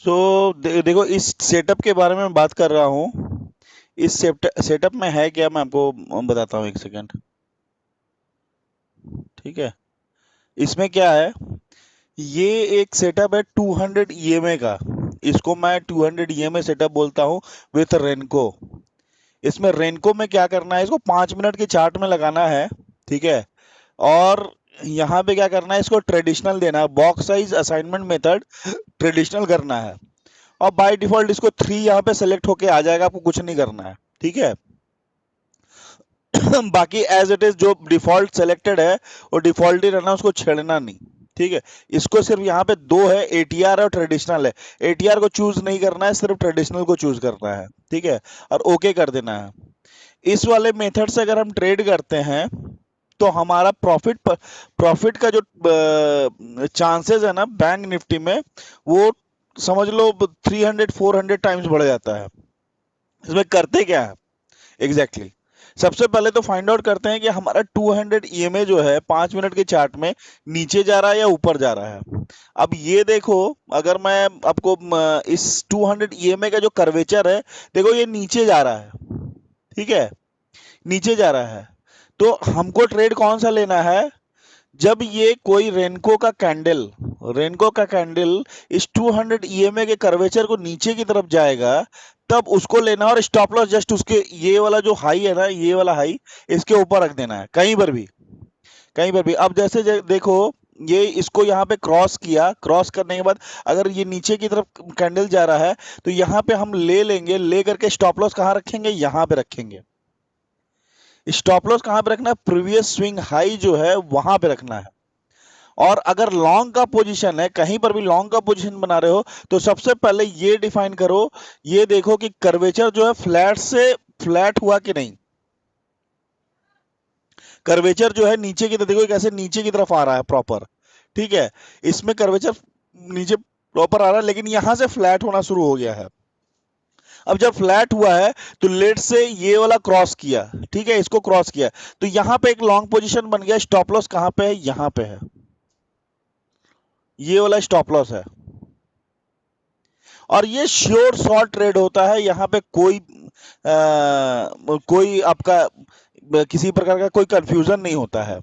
देखो इस सेटअप के बारे में मैं बात कर रहा हूँ। इस सेटअप में है क्या, मैं आपको बताता हूँ, एक सेकंड। ठीक है। इसमें क्या है, ये एक सेटअप है 200 ईएमए का। इसको मैं 200 ईएमए सेटअप बोलता हूँ, विथ रेनको। इसमें रेनको में क्या करना है, इसको 5 मिनट के चार्ट में लगाना है। ठीक है। और यहाँ पे क्या करना है, इसको ट्रेडिशनल देना है, box size assignment method traditional करना है। और बाय डिफॉल्ट इसको 3 यहाँ पे सेलेक्ट होके आ जाएगा, आपको कुछ नहीं करना है। ठीक है। बाकी एज इट इज जो डिफॉल्ट सेलेक्टेड है वो डिफॉल्ट ही रहना, उसको छेड़ना नहीं। ठीक है। इसको सिर्फ यहाँ पे दो है, एटीआर और ट्रेडिशनल है। एटीआर को चूज नहीं करना है, सिर्फ ट्रेडिशनल को चूज करना है। ठीक है। और ओके कर देना है। इस वाले मेथड से अगर हम ट्रेड करते हैं तो हमारा प्रॉफिट का जो चांसेस है ना बैंक निफ्टी में, वो समझ लो 300-400 टाइम्स बढ़ जाता है। इसमें करते क्या है एग्जैक्टली exactly? सबसे पहले तो फाइंड आउट करते हैं कि हमारा 200 ईएमए जो है 5 मिनट के चार्ट में नीचे जा रहा है या ऊपर जा रहा है। अब ये देखो, अगर मैं आपको इस 200 ईएमए का जो कर्वेचर है, देखो ये नीचे जा रहा है। ठीक है। नीचे जा रहा है। तो हमको ट्रेड कौन सा लेना है, जब ये कोई रेनको का कैंडल इस 200 ईएमए के कर्वेचर को नीचे की तरफ जाएगा, तब उसको लेना। और स्टॉप लॉस जस्ट उसके ये वाला जो हाई है ना, ये वाला हाई इसके ऊपर रख देना है, कहीं पर भी। कहीं पर भी। अब जैसे देखो, ये इसको यहाँ पे क्रॉस किया, क्रॉस करने के बाद अगर ये नीचे की तरफ कैंडल जा रहा है, तो यहाँ पे हम ले लेंगे, ले करके स्टॉप लॉस कहाँ रखेंगे, यहाँ पे रखेंगे। स्टॉप लॉस कहाँ पे रखना है, प्रीवियस स्विंग हाई जो है वहां पे रखना है। और अगर लॉन्ग का पोजीशन है, कहीं पर भी लॉन्ग का पोजीशन बना रहे हो, तो सबसे पहले ये डिफाइन करो, ये देखो कि कर्वेचर जो है फ्लैट से फ्लैट हुआ कि नहीं। कर्वेचर जो है नीचे की तरफ, देखो कैसे नीचे की तरफ आ रहा है प्रॉपर। ठीक है। इसमें कर्वेचर नीचे प्रॉपर आ रहा है, लेकिन यहां से फ्लैट होना शुरू हो गया है। अब जब फ्लैट हुआ है, तो लेट से ये वाला क्रॉस किया। ठीक है, इसको क्रॉस किया, तो यहां पे एक लॉन्ग पोजीशन बन गया। स्टॉप लॉस कहां पे है, यहां पे है। ये वाला स्टॉप लॉस है। और ये श्योर शॉर्ट ट्रेड होता है, यहाँ पे कोई आपका किसी प्रकार का कोई कंफ्यूजन नहीं होता है।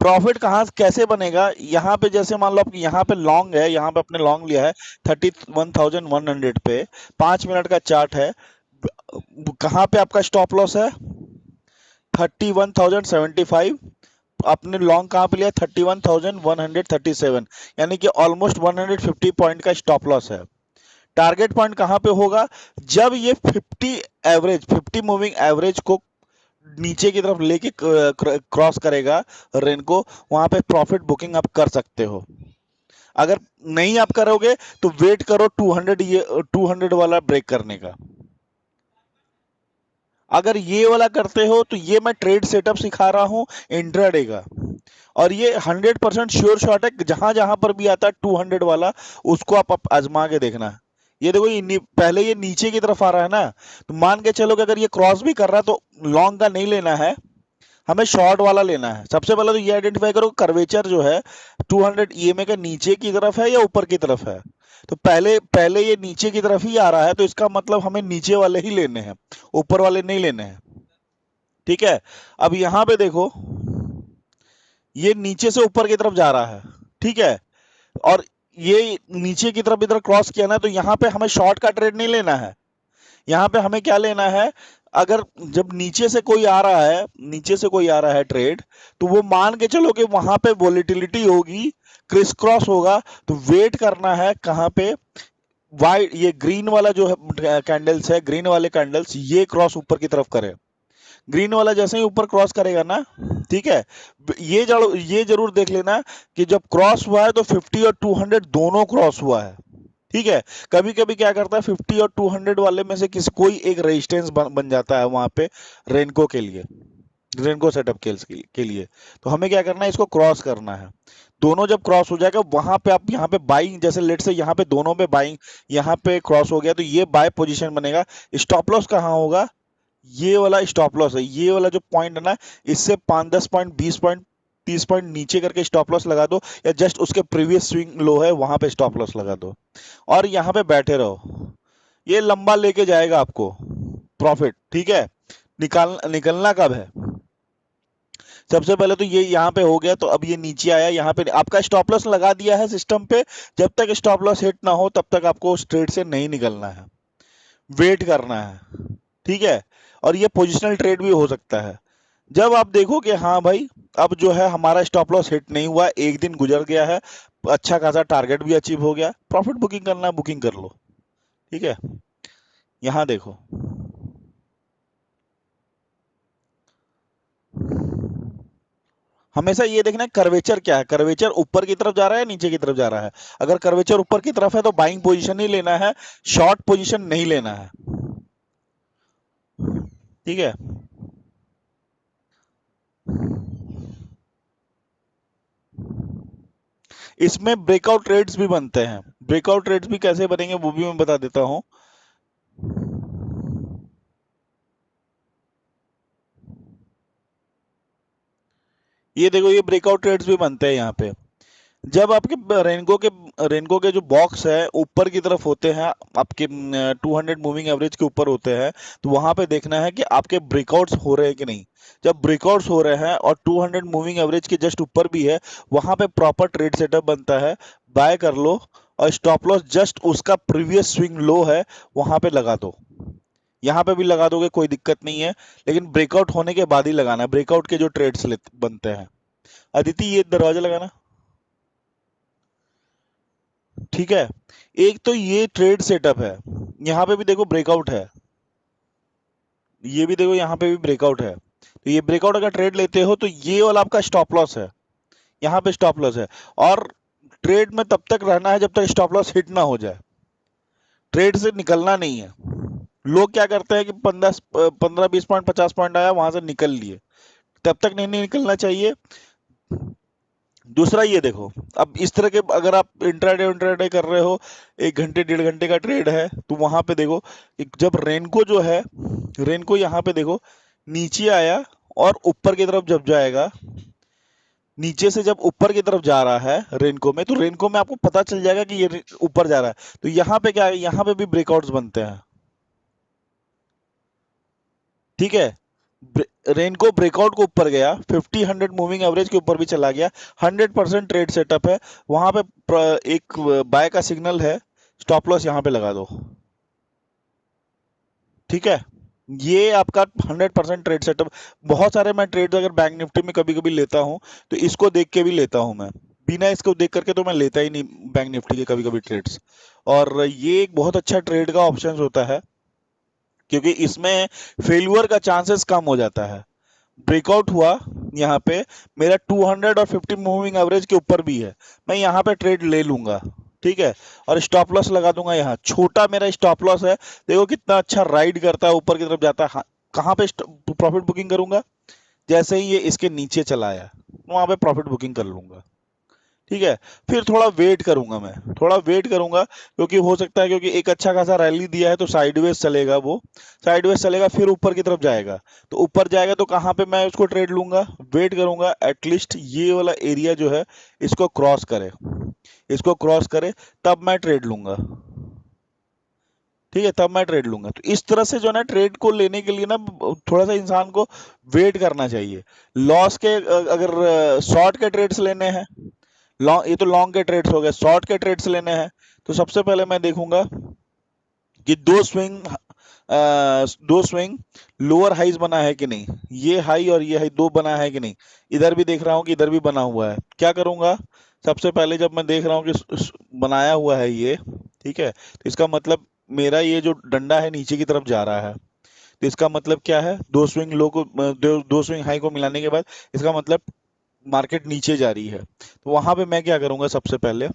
प्रॉफिट कहाँ कैसे बनेगा, यहाँ पे जैसे मान लो आप यहाँ पे लॉन्ग है, यहाँ पे आपने लॉन्ग लिया है 31,100 पे, 5 मिनट का चार्ट है। कहाँ पे आपका स्टॉप लॉस है, 31,075। आपने लॉन्ग कहाँ पे लिया, 31,137, यानी कि ऑलमोस्ट 150 पॉइंट का स्टॉप लॉस है। टारगेट पॉइंट कहां पे होगा, जब ये 50 मूविंग एवरेज को नीचे की तरफ लेके क्रॉस करेगा रेन को, वहां पे प्रॉफिट बुकिंग आप कर सकते हो। अगर नहीं आप करोगे तो वेट करो 200, ये 200 वाला ब्रेक करने का। अगर ये वाला करते हो तो ये मैं ट्रेड सेटअप सिखा रहा हूं इंट्राडे का। और ये 100% श्योर शॉट है, जहां जहां पर भी आता है 200 वाला, उसको आप आजमा के देखना। ये देखो, ये पहले ये नीचे की तरफ आ रहा है ना, तो मान के चलो कि अगर ये क्रॉस भी कर रहा है तो लॉन्ग का नहीं लेना है, हमें शॉर्ट वाला लेना है। सबसे पहले तो ये आइडेंटिफाई करो कर्वेचर जो है 200 ईएमए का नीचे की तरफ है या ऊपर की तरफ है। तो पहले पहले ये नीचे की तरफ ही आ रहा है, तो इसका मतलब हमें नीचे वाले ही लेने हैं, ऊपर वाले नहीं लेने हैं। ठीक है। अब यहां पे देखो, ये नीचे से ऊपर की तरफ जा रहा है। ठीक है। और ये नीचे की तरफ इधर क्रॉस किया ना, तो यहाँ पे हमें शॉर्ट का ट्रेड नहीं लेना है। यहाँ पे हमें क्या लेना है, अगर जब नीचे से कोई आ रहा है, नीचे से कोई आ रहा है ट्रेड, तो वो मान के चलो कि वहां पे वोलेटिलिटी होगी, क्रिस क्रॉस होगा। तो वेट करना है कहाँ पे, वाइट ये ग्रीन वाला जो है कैंडल्स है, ग्रीन वाले कैंडल्स ये क्रॉस ऊपर की तरफ करे। ग्रीन वाला जैसे ही ऊपर क्रॉस करेगा ना, ठीक है, ये जरूर देख लेना कि जब क्रॉस हुआ है तो 50 और 200 दोनों क्रॉस हुआ है। ठीक है। कभी कभी क्या करता है, 50 और 200 वाले में से किसी कोई एक रेजिस्टेंस बन जाता है वहां पे, रेनको के लिए, रेनको सेटअप के लिए। तो हमें क्या करना है, इसको क्रॉस करना है। दोनों जब क्रॉस हो जाएगा, वहां पे आप यहाँ पे बाइंग, जैसे लेट से यहाँ पे दोनों पे बाइंग, यहाँ पे क्रॉस हो गया, तो ये बाय पोजीशन बनेगा। स्टॉप लॉस कहाँ होगा, ये वाला स्टॉप लॉस है, ये वाला जो पॉइंट है ना, इससे 5-10 पॉइंट 20 पॉइंट 30 पॉइंट नीचे करके स्टॉप लॉस लगा दो, या जस्ट उसके प्रीवियस स्विंग लो है वहां पे स्टॉप लॉस लगा दो, और यहाँ पे बैठे रहो। ये लंबा लेके जाएगा आपको प्रॉफिट, ठीक है। निकलना कब है? सबसे पहले तो ये यहाँ पे हो गया, तो अब ये नीचे आया, यहाँ पे आपका स्टॉप लॉस लगा दिया है सिस्टम पे। जब तक स्टॉप लॉस हिट ना हो तब तक आपको उस ट्रेड से नहीं निकलना है, वेट करना है, ठीक है। और ये पोजिशनल ट्रेड भी हो सकता है। जब आप देखो कि हाँ भाई, अब जो है हमारा स्टॉप लॉस हिट नहीं हुआ, एक दिन गुजर गया है, अच्छा खासा टारगेट भी अचीव हो गया, प्रॉफिट बुकिंग करना है बुकिंग कर लो, ठीक है। यहाँ देखो, हमेशा ये देखना है कर्वेचर क्या है, कर्वेचर ऊपर की तरफ जा रहा है नीचे की तरफ जा रहा है। अगर कर्वेचर ऊपर की तरफ है तो बाइंग पोजीशन ही लेना है, शॉर्ट पोजीशन नहीं लेना है, ठीक है। इसमें ब्रेकआउट ट्रेड्स भी बनते हैं। ब्रेकआउट ट्रेड्स भी कैसे बनेंगे वो भी मैं बता देता हूं। ये देखो, ये ब्रेकआउट ट्रेड्स भी बनते हैं यहाँ पे। जब आपके रेनको के जो बॉक्स है ऊपर की तरफ होते हैं, आपके 200 मूविंग एवरेज के ऊपर होते हैं, तो वहां पे देखना है कि आपके ब्रेकआउट्स हो रहे हैं कि नहीं। जब ब्रेकआउट्स हो रहे हैं और 200 मूविंग एवरेज के जस्ट ऊपर भी है, वहां पे प्रॉपर ट्रेड सेटअप बनता है, बाय कर लो, और स्टॉप लॉस जस्ट उसका प्रीवियस स्विंग लो है वहां पे लगा दो। यहाँ पे भी लगा दोगे कोई दिक्कत नहीं है, लेकिन ब्रेकआउट होने के बाद ही लगाना है, ब्रेकआउट के जो ट्रेड्स बनते हैं। अदिति, ये दरवाजा लगाना, ठीक है। एक तो ये ट्रेड सेटअप है, यहाँ पे भी देखो ब्रेकआउट है, ये भी देखो यहाँ पे भी ब्रेकआउट है। तो ये ब्रेकआउट अगर ट्रेड लेते हो तो ये वाला आपका स्टॉप लॉस है, यहाँ पे स्टॉप लॉस है। और ट्रेड में तब तक रहना है जब तक स्टॉप लॉस हिट ना हो जाए, ट्रेड से निकलना नहीं है। लोग क्या करते हैं कि 15 15 20 पॉइंट 50 पॉइंट आया वहां से निकल लिए, तब तक नहीं निकलना चाहिए। दूसरा ये देखो, अब इस तरह के अगर आप इंट्राडे कर रहे हो, 1 घंटे 1.5 घंटे का ट्रेड है, तो वहां पे देखो, जब रेनको जो है, रेनको यहाँ पे देखो नीचे आया, और ऊपर की तरफ जब जाएगा, नीचे से जब ऊपर की तरफ जा रहा है रेनको में, तो रेनको में आपको पता चल जाएगा कि ये ऊपर जा रहा है। तो यहाँ पे क्या है, यहाँ पे भी ब्रेकआउट्स बनते हैं, ठीक है। रेनको ब्रेकआउट को ऊपर गया, 50 100 मूविंग एवरेज के ऊपर भी चला गया, 100% ट्रेड सेटअप है, वहां पे एक बाय का सिग्नल है, स्टॉप लॉस यहाँ पे लगा दो, ठीक है। ये आपका 100% ट्रेड सेटअप। बहुत सारे मैं ट्रेड अगर बैंक निफ्टी में कभी कभी लेता हूँ, तो इसको देख के भी लेता हूँ मैं, बिना इसको देख करके तो मैं लेता ही नहीं बैंक निफ्टी के कभी कभी ट्रेड्स। और ये एक बहुत अच्छा ट्रेड का ऑप्शन होता है, क्योंकि इसमें फेल्यूर का चांसेस कम हो जाता है। ब्रेकआउट हुआ यहाँ पे, मेरा 200 और 50 मूविंग एवरेज के ऊपर भी है, मैं यहाँ पे ट्रेड ले लूंगा, ठीक है। और स्टॉप लॉस लगा दूंगा, यहाँ छोटा मेरा स्टॉप लॉस है, देखो कितना अच्छा राइड करता है, ऊपर की तरफ जाता है। हाँ, कहाँ पे प्रॉफिट बुकिंग करूंगा? जैसे ही ये इसके नीचे चला आया, वहां पे प्रॉफिट बुकिंग कर लूंगा, ठीक है। फिर थोड़ा वेट करूंगा, मैं थोड़ा वेट करूंगा, क्योंकि हो सकता है, क्योंकि एक अच्छा खासा रैली दिया है तो साइडवेज चलेगा, वो साइडवेज चलेगा फिर ऊपर की तरफ जाएगा। तो ऊपर जाएगा तो कहाँ पे मैं उसको ट्रेड लूंगा? वेट करूंगा एटलीस्ट ये वाला एरिया जो है इसको क्रॉस करे, इसको क्रॉस करे, तब मैं ट्रेड लूंगा, ठीक है, तब मैं ट्रेड लूंगा। तो इस तरह से जो है ना, ट्रेड को लेने के लिए ना थोड़ा सा इंसान को वेट करना चाहिए। लॉस के अगर शॉर्ट के ट्रेड्स लेने हैं, लॉन्ग, ये तो लॉन्ग के ट्रेड्स हो गए, शॉर्ट के ट्रेड्स लेने हैं, तो सबसे पहले मैं देखूंगा कि दो स्विंग लोअर हाइज बना है कि नहीं, ये हाई और ये हाई दो बना है कि नहीं। इधर भी देख रहा हूँ कि इधर भी बना हुआ है, क्या करूंगा? सबसे पहले जब मैं देख रहा हूँ कि बनाया हुआ है ये, ठीक है, तो इसका मतलब मेरा ये जो डंडा है नीचे की तरफ जा रहा है, तो इसका मतलब क्या है, दो स्विंग लो को दो स्विंग हाई को मिलाने के बाद इसका मतलब मार्केट नीचे जा रही है। तो वहां पे मैं क्या करूंगा, सबसे पहले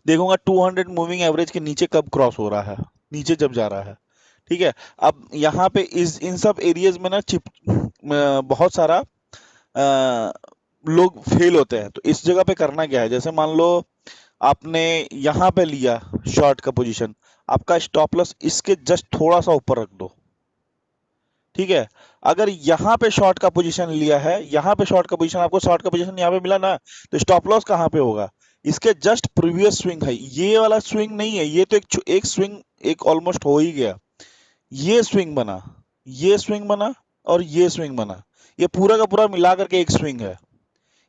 देखूंगा 200 मूविंग एवरेज के नीचे कब क्रॉस हो रहा है, नीचे जब जा रहा है, ठीक है। अब यहाँ पे इस इन सब एरियाज में ना चिप बहुत सारा लोग फेल होते हैं। तो इस जगह पे करना क्या है, जैसे मान लो आपने यहाँ पे लिया शॉर्ट का पोजीशन, आपका स्टॉप लॉस इसके जस्ट थोड़ा सा ऊपर रख दो, ठीक है। अगर यहाँ पे शॉर्ट का पोजीशन लिया है, यहाँ पे शॉर्ट का पोजीशन, आपको शॉर्ट का पोजीशन यहाँ पे मिला ना, तो स्टॉप लॉस कहाँ पे होगा? इसके जस्ट प्रीवियस स्विंग है, ये वाला स्विंग नहीं है, ये तो एक स्विंग एक ऑलमोस्ट हो ही गया। ये स्विंग बना, ये स्विंग बना, और ये स्विंग बना, ये पूरा का पूरा मिला करके एक स्विंग है।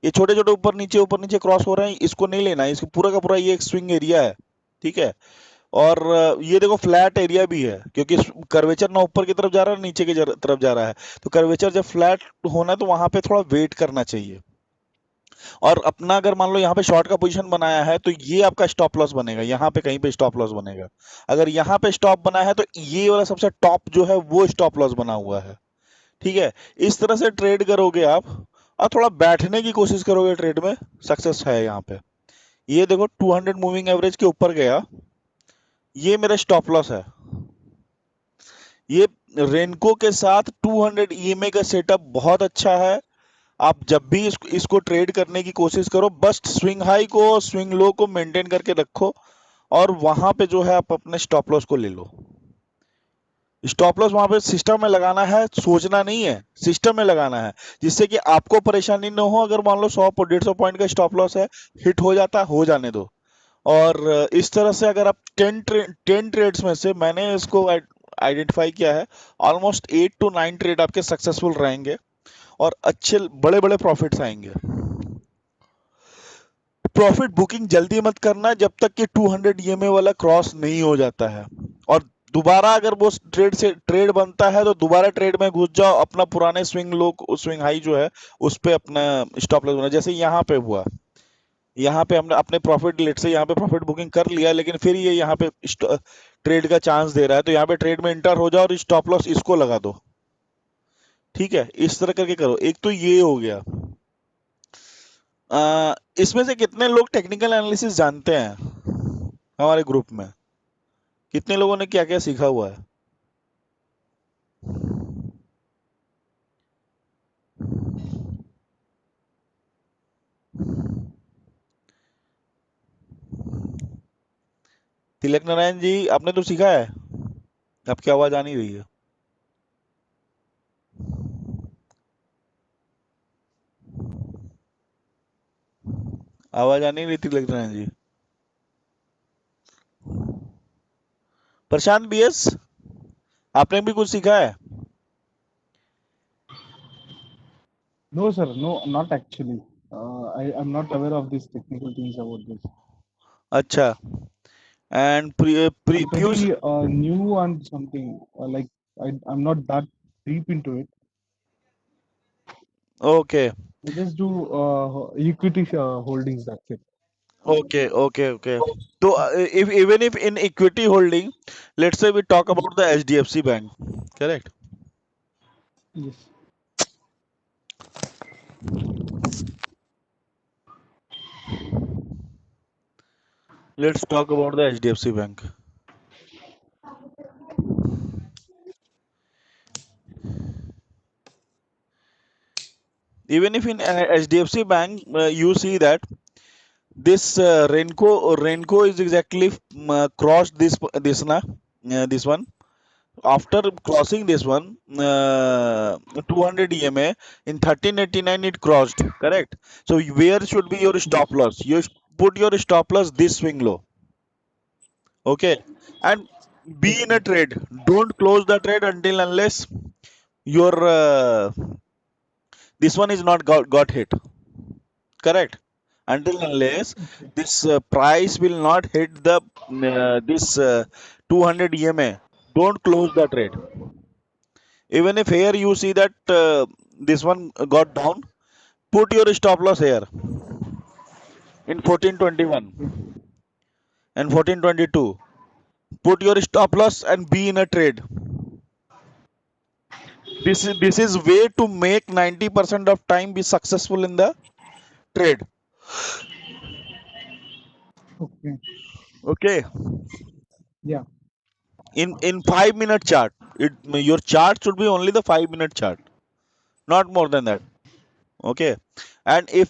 ये छोटे छोटे ऊपर नीचे क्रॉस हो रहे हैं, इसको नहीं लेना है, इसको पूरा का पूरा ये एक स्विंग एरिया है। ठीक है। और ये देखो फ्लैट एरिया भी है, क्योंकि कर्वेचर ना ऊपर की तरफ जा रहा है, नीचे की तरफ जा रहा है। तो कर्वेचर जब फ्लैट होना है तो वहां पे थोड़ा वेट करना चाहिए। और अपना अगर मान लो यहाँ पे शॉर्ट का पोजीशन बनाया है, तो ये आपका स्टॉप लॉस बनेगा, यहाँ पे कहीं पे स्टॉप लॉस बनेगा। अगर यहाँ पे स्टॉप बना है तो ये वाला सबसे टॉप जो है वो स्टॉप लॉस बना हुआ है। ठीक है। इस तरह से ट्रेड करोगे आप, और थोड़ा बैठने की कोशिश करोगे ट्रेड में, सक्सेस है यहाँ पे। ये देखो 200 मूविंग एवरेज के ऊपर गया, ये मेरा स्टॉप लॉस है। ये रेनको के साथ 200 ईएमए का सेटअप बहुत अच्छा है। आप जब भी इसको ट्रेड करने की कोशिश करो, बस स्विंग हाई को स्विंग लो को मेंटेन करके रखो, और वहां पे जो है आप अपने स्टॉप लॉस को ले लो। स्टॉप लॉस वहां पे सिस्टम में लगाना है, सोचना नहीं है, सिस्टम में लगाना है, जिससे कि आपको परेशानी न हो। अगर मान लो 100 150 पॉइंट का स्टॉप लॉस है, हिट हो जाता, हो जाने दो। और इस तरह से अगर आप 10 ट्रेड्स में से मैंने इसको आइडेंटिफाई किया है, ऑलमोस्ट 8 to 9 ट्रेड आपके सक्सेसफुल रहेंगे, और अच्छे बड़े बड़े प्रॉफिट्स आएंगे। प्रॉफिट बुकिंग जल्दी मत करना जब तक कि 200 ईएमए वाला क्रॉस नहीं हो जाता है। और दोबारा अगर वो ट्रेड से ट्रेड बनता है तो दोबारा ट्रेड में घुस जाओ, अपना पुराने स्विंग लो, स्विंग हाई जो है उस पे अपना स्टॉप लॉस बना, जैसे यहाँ पे हुआ। यहाँ पे हमने अपने प्रॉफिट लेट से यहाँ पे प्रॉफिट बुकिंग कर लिया, लेकिन फिर ये यहाँ पे ट्रेड का चांस दे रहा है, तो यहाँ पे ट्रेड में इंटर हो जाओ और स्टॉप लॉस इसको लगा दो। ठीक है, इस तरह करके करो। एक तो ये हो गया। इसमें से कितने लोग टेक्निकल एनालिसिस जानते हैं हमारे ग्रुप में? कितने लोगों ने क्या क्या सीखा हुआ है? तिलक नारायण जी, आपने तो सीखा है? आपकी आवाज आ नहीं रही है। आवाज आ नहीं रही तिलक नारायण जी। प्रशांत बीएस, आपने भी कुछ सीखा है? No, sir. No, not actually. I'm not aware of these technical things about this. अच्छा। And I'm Piyush? pretty new on something. I'm not that deep into it. Okay I just do equity holdings. That's it. Okay okay okay. तो if even if in equity holding, let's say we talk about the HDFC Bank, correct? Yes. Let's talk about the HDFC Bank. Even if in HDFC Bank, you see that this Renko is exactly crossed this one. After crossing this one, 200 EMA in 1389 it crossed, correct? So where should be your stop loss? You put your stop loss this swing low, okay? And be in a trade. Don't close the trade until unless your this one is not got hit, correct? Until unless Okay. this price will not hit the this 200 EMA, don't close the trade. Even if here you see that this one got down, put your stop loss here in 1421 and 1422. Put your stop loss and be in a trade. This is way to make 90% of time be successful in the trade. Okay. Okay. Yeah. In 5 minute chart, your chart should be only the 5 minute chart, not more than that. Okay. And Okay.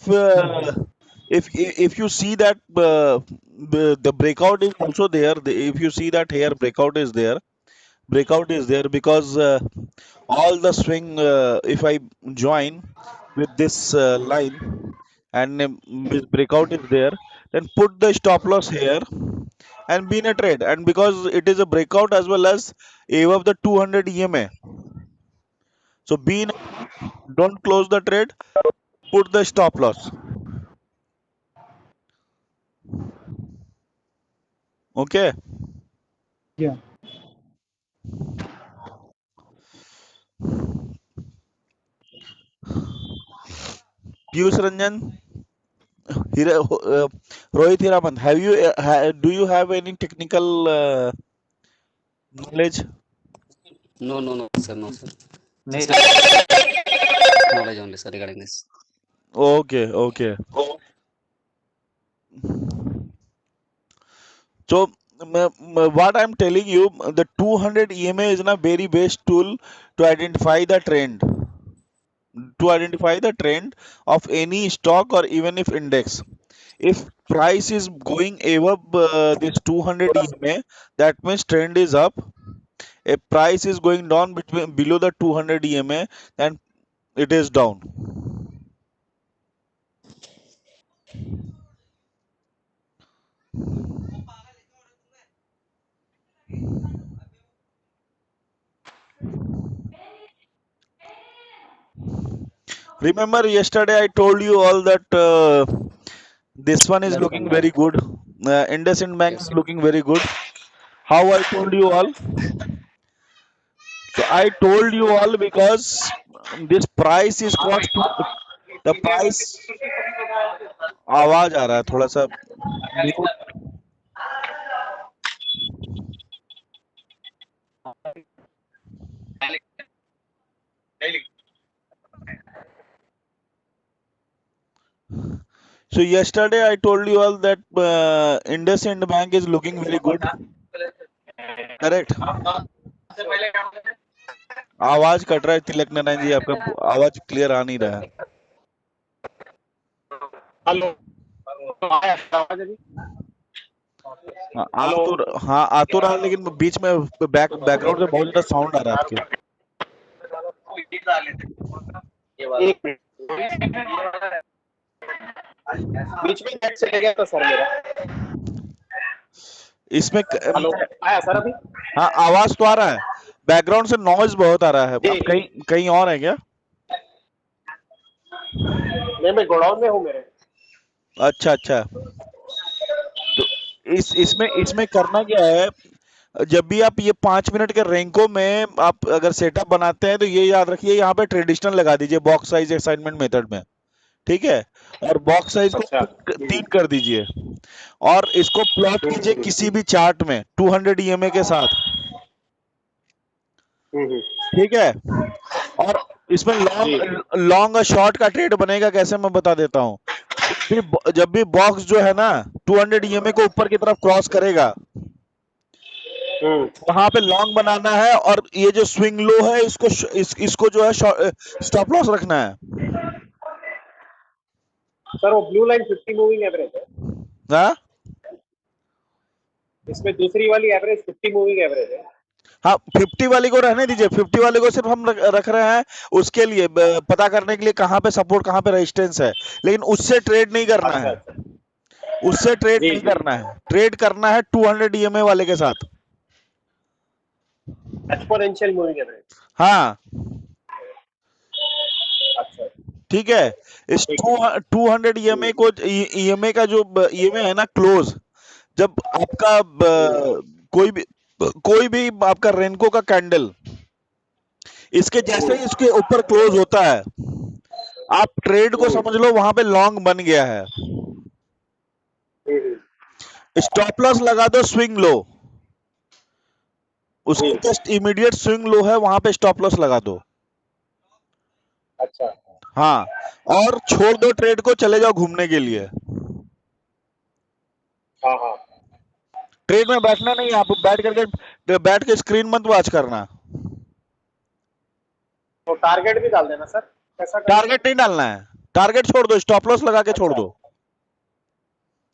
if you see that the breakout is also there, if you see that here breakout is there, breakout is there because all the swing, if I join with this line and this breakout is there, then put the stop loss here and be in a trade. And because it is a breakout as well as above the 200 EMA, so be in a trade, don't close the trade, put the stop loss. Okay. Yeah. Piyush Ranjan, Rohit Hiraman, do you have any technical knowledge? No, no, no, sir, no, sir. नहीं Just sir. knowledge only, sir, regarding this. Okay, okay. So what I'm telling you, the 200 EMA is a very best tool to identify the trend, of any stock or even if index. If price is going above this 200 EMA, that means trend is up. If price is going down below the 200 EMA, then it is down. Remember yesterday I told you all that this one is Left hand looking man. very good. IndusInd Bank Yes, is sir. looking very good. How I told you all? So I told you all because this price is cost to the price. आवाज आ रहा है थोड़ा सा mute. So yesterday I told you all that IndusInd Bank is looking very good. Correct. आवाज cut रहा है तिलक नारायण जी, आपका आवाज क्लियर आ नहीं रहा है. हेलो, आवाज अभी? हाँ हेलो, आ तो रहा है, लेकिन बीच में बैकग्राउंड से बहुत ज्यादा साउंड आ रहा है आपके. एक मिनट, बीच में नेट चले गया था सर मेरा। इसमें हेलो, आया सर अभी? हाँ आवाज तो आ रहा है, बैकग्राउंड से नॉइज बहुत आ रहा है. जी, आप कहीं कहीं और है क्या? मैं गोडाउन में हूँ मेरे। अच्छा अच्छा. तो इसमें करना क्या है, जब भी आप ये 5 मिनट के रैंको में आप अगर सेटअप बनाते हैं तो ये याद रखिए, यहाँ पे ट्रेडिशनल लगा दीजिए बॉक्स साइज असाइनमेंट मेथड में. ठीक है, और बॉक्स साइज को अच्छा। तीन कर दीजिए और इसको प्लॉट कीजिए किसी भी चार्ट में 200 EMA के साथ. ठीक है, और इसमें जी, लॉन्ग और शॉर्ट का ट्रेड बनेगा कैसे, मैं बता देता हूँ. जब भी बॉक्स जो है ना 200 EMA को ऊपर की तरफ क्रॉस करेगा, वहां पे लॉन्ग बनाना है, और ये जो स्विंग लो है इसको जो है स्टॉप लॉस रखना है. सर वो ब्लू लाइन 50 मूविंग एवरेज है। हाँ इसमें दूसरी वाली एवरेज 50 मूविंग एवरेज है। हाँ, 50 वाली को रहने दीजिए. 50 वाली को सिर्फ हम रख रहे हैं उसके लिए, पता करने के लिए कहाँ पे सपोर्ट कहाँ पे रेजिस्टेंस है, लेकिन उससे ट्रेड नहीं करना अच्छा है. अच्छा, उससे ट्रेड जी नहीं जी, करना है, ट्रेड करना है 200 EMA वाले के साथ. Exponential moving average. हाँ अच्छा, ठीक है. इस ठीक है। 200 EMA को, EMA का जो EMA है ना क्लोज, जब आपका कोई भी आपका रेनको का कैंडल इसके जैसे ही इसके ऊपर क्लोज होता है, आप ट्रेड को समझ लो वहां पे लॉन्ग बन गया है. स्टॉप लॉस लगा दो स्विंग लो, उसके जस्ट इमीडिएट स्विंग लो है, वहां पे स्टॉप लॉस लगा दो. अच्छा, हाँ, और छोड़ दो ट्रेड को, चले जाओ घूमने के लिए. हाँ हाँ, ट्रेड में बैठना नहीं, आप बैठ के स्क्रीन मत वॉच करना. तो टारगेट भी डाल देना सर, कैसा करना? टारगेट नहीं डालना है, टारगेट छोड़ दो, स्टॉप लॉस लगा के छोड़ अच्छा दो.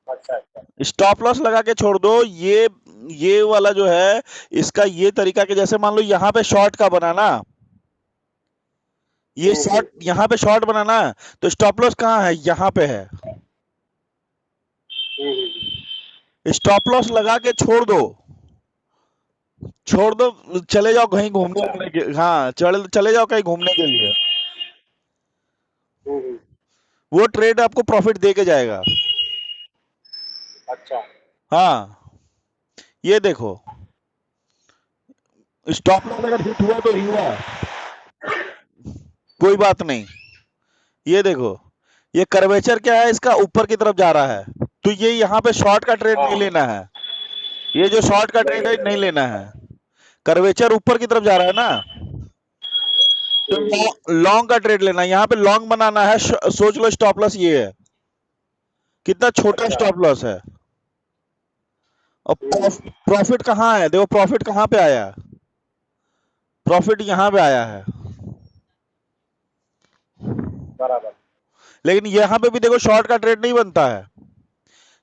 अच्छा अच्छा, स्टॉप लॉस लगा के छोड़ दो. ये ये वाला जो है इसका ये तरीका कि जैसे मान लो यहाँ पे शॉर्ट का बनाना, ये शॉर्ट यहाँ पे शॉर्ट बनाना, तो स्टॉप लॉस कहाँ है? यहाँ पे है। स्टॉप लॉस लगा के छोड़ दो, चले जाओ कहीं घूमने वूमने के, हाँ चले जाओ कहीं घूमने के लिए, वो ट्रेड आपको प्रॉफिट दे के जाएगा। अच्छा हाँ ये देखो, स्टॉप लॉस अगर हिट हुआ तो हुआ, कोई बात नहीं। ये देखो, ये कर्वेचर क्या है इसका, ऊपर की तरफ जा रहा है, तो ये यहाँ पे शॉर्ट का ट्रेड नहीं लेना है, ये जो शॉर्ट का ट्रेड है नहीं लेना है। कर्वेचर ऊपर की तरफ जा रहा है ना, तो लॉन्ग का ट्रेड लेना है। यहाँ पे लॉन्ग बनाना है, सोच लो स्टॉप लॉस ये है, कितना छोटा स्टॉप लॉस है। और प्रॉफिट कहाँ है? देखो प्रॉफिट कहाँ पे आया, प्रॉफिट यहाँ पे आया है। बराबर। लेकिन यहाँ पे भी देखो शॉर्ट का ट्रेड नहीं बनता है,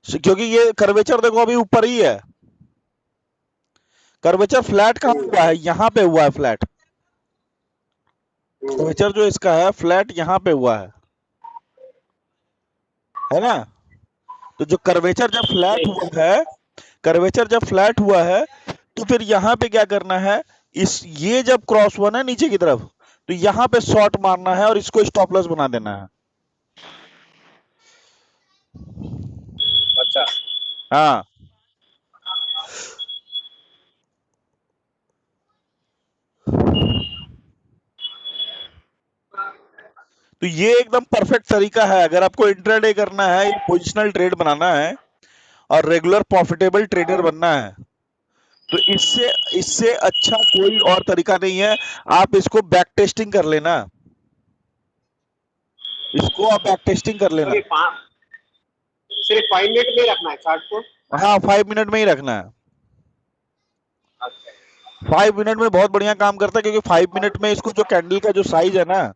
क्योंकि ये कर्वेचर देखो अभी ऊपर ही है। कर्वेचर फ्लैट कहाँ हुआ है? यहाँ पे हुआ है फ्लैट। कर्वेचर जो इसका है फ्लैट यहाँ पे हुआ है ना? तो जो कर्वेचर जब फ्लैट हुआ है, कर्वेचर जब फ्लैट हुआ है, तो फिर यहाँ पे क्या करना है, ये जब क्रॉस हुआ ना नीचे की तरफ, तो यहाँ पे शॉर्ट मारना है और इसको स्टॉप लॉस बना देना है। अच्छा हाँ तो ये एकदम परफेक्ट तरीका है अगर आपको इंट्राडे करना है, पोजिशनल ट्रेड बनाना है और रेगुलर प्रॉफिटेबल ट्रेडर बनना है, तो इससे इससे अच्छा कोई और तरीका नहीं है। आप इसको बैक टेस्टिंग कर लेना, इसको आप बैक टेस्टिंग कर लेना। सिर्फ 5 मिनट में रखना है चार्ट को। हाँ 5 मिनट में ही रखना है। अच्छा 5 मिनट में बहुत बढ़िया काम करता है, क्योंकि 5 मिनट में इसको जो कैंडल का जो साइज है ना,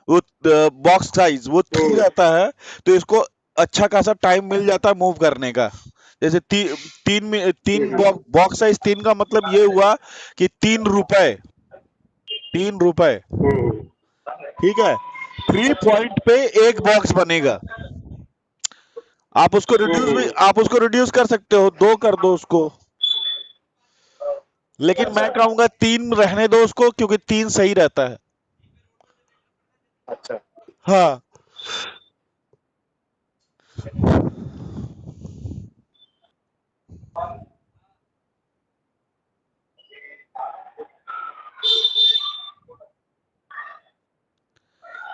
वो बॉक्स साइज वो 3 रहता है, तो इसको अच्छा खासा टाइम मिल जाता है मूव करने का। जैसे तीन बॉक्स साइज 3 का मतलब ये हुआ कि 3 रुपए, 3 रुपए, ठीक है। 3 पॉइंट पे एक बॉक्स बनेगा। आप उसको रिड्यूस कर सकते हो, 2 कर दो उसको, लेकिन मैं कहूंगा 3 रहने दो उसको, क्योंकि 3 सही रहता है। अच्छा हाँ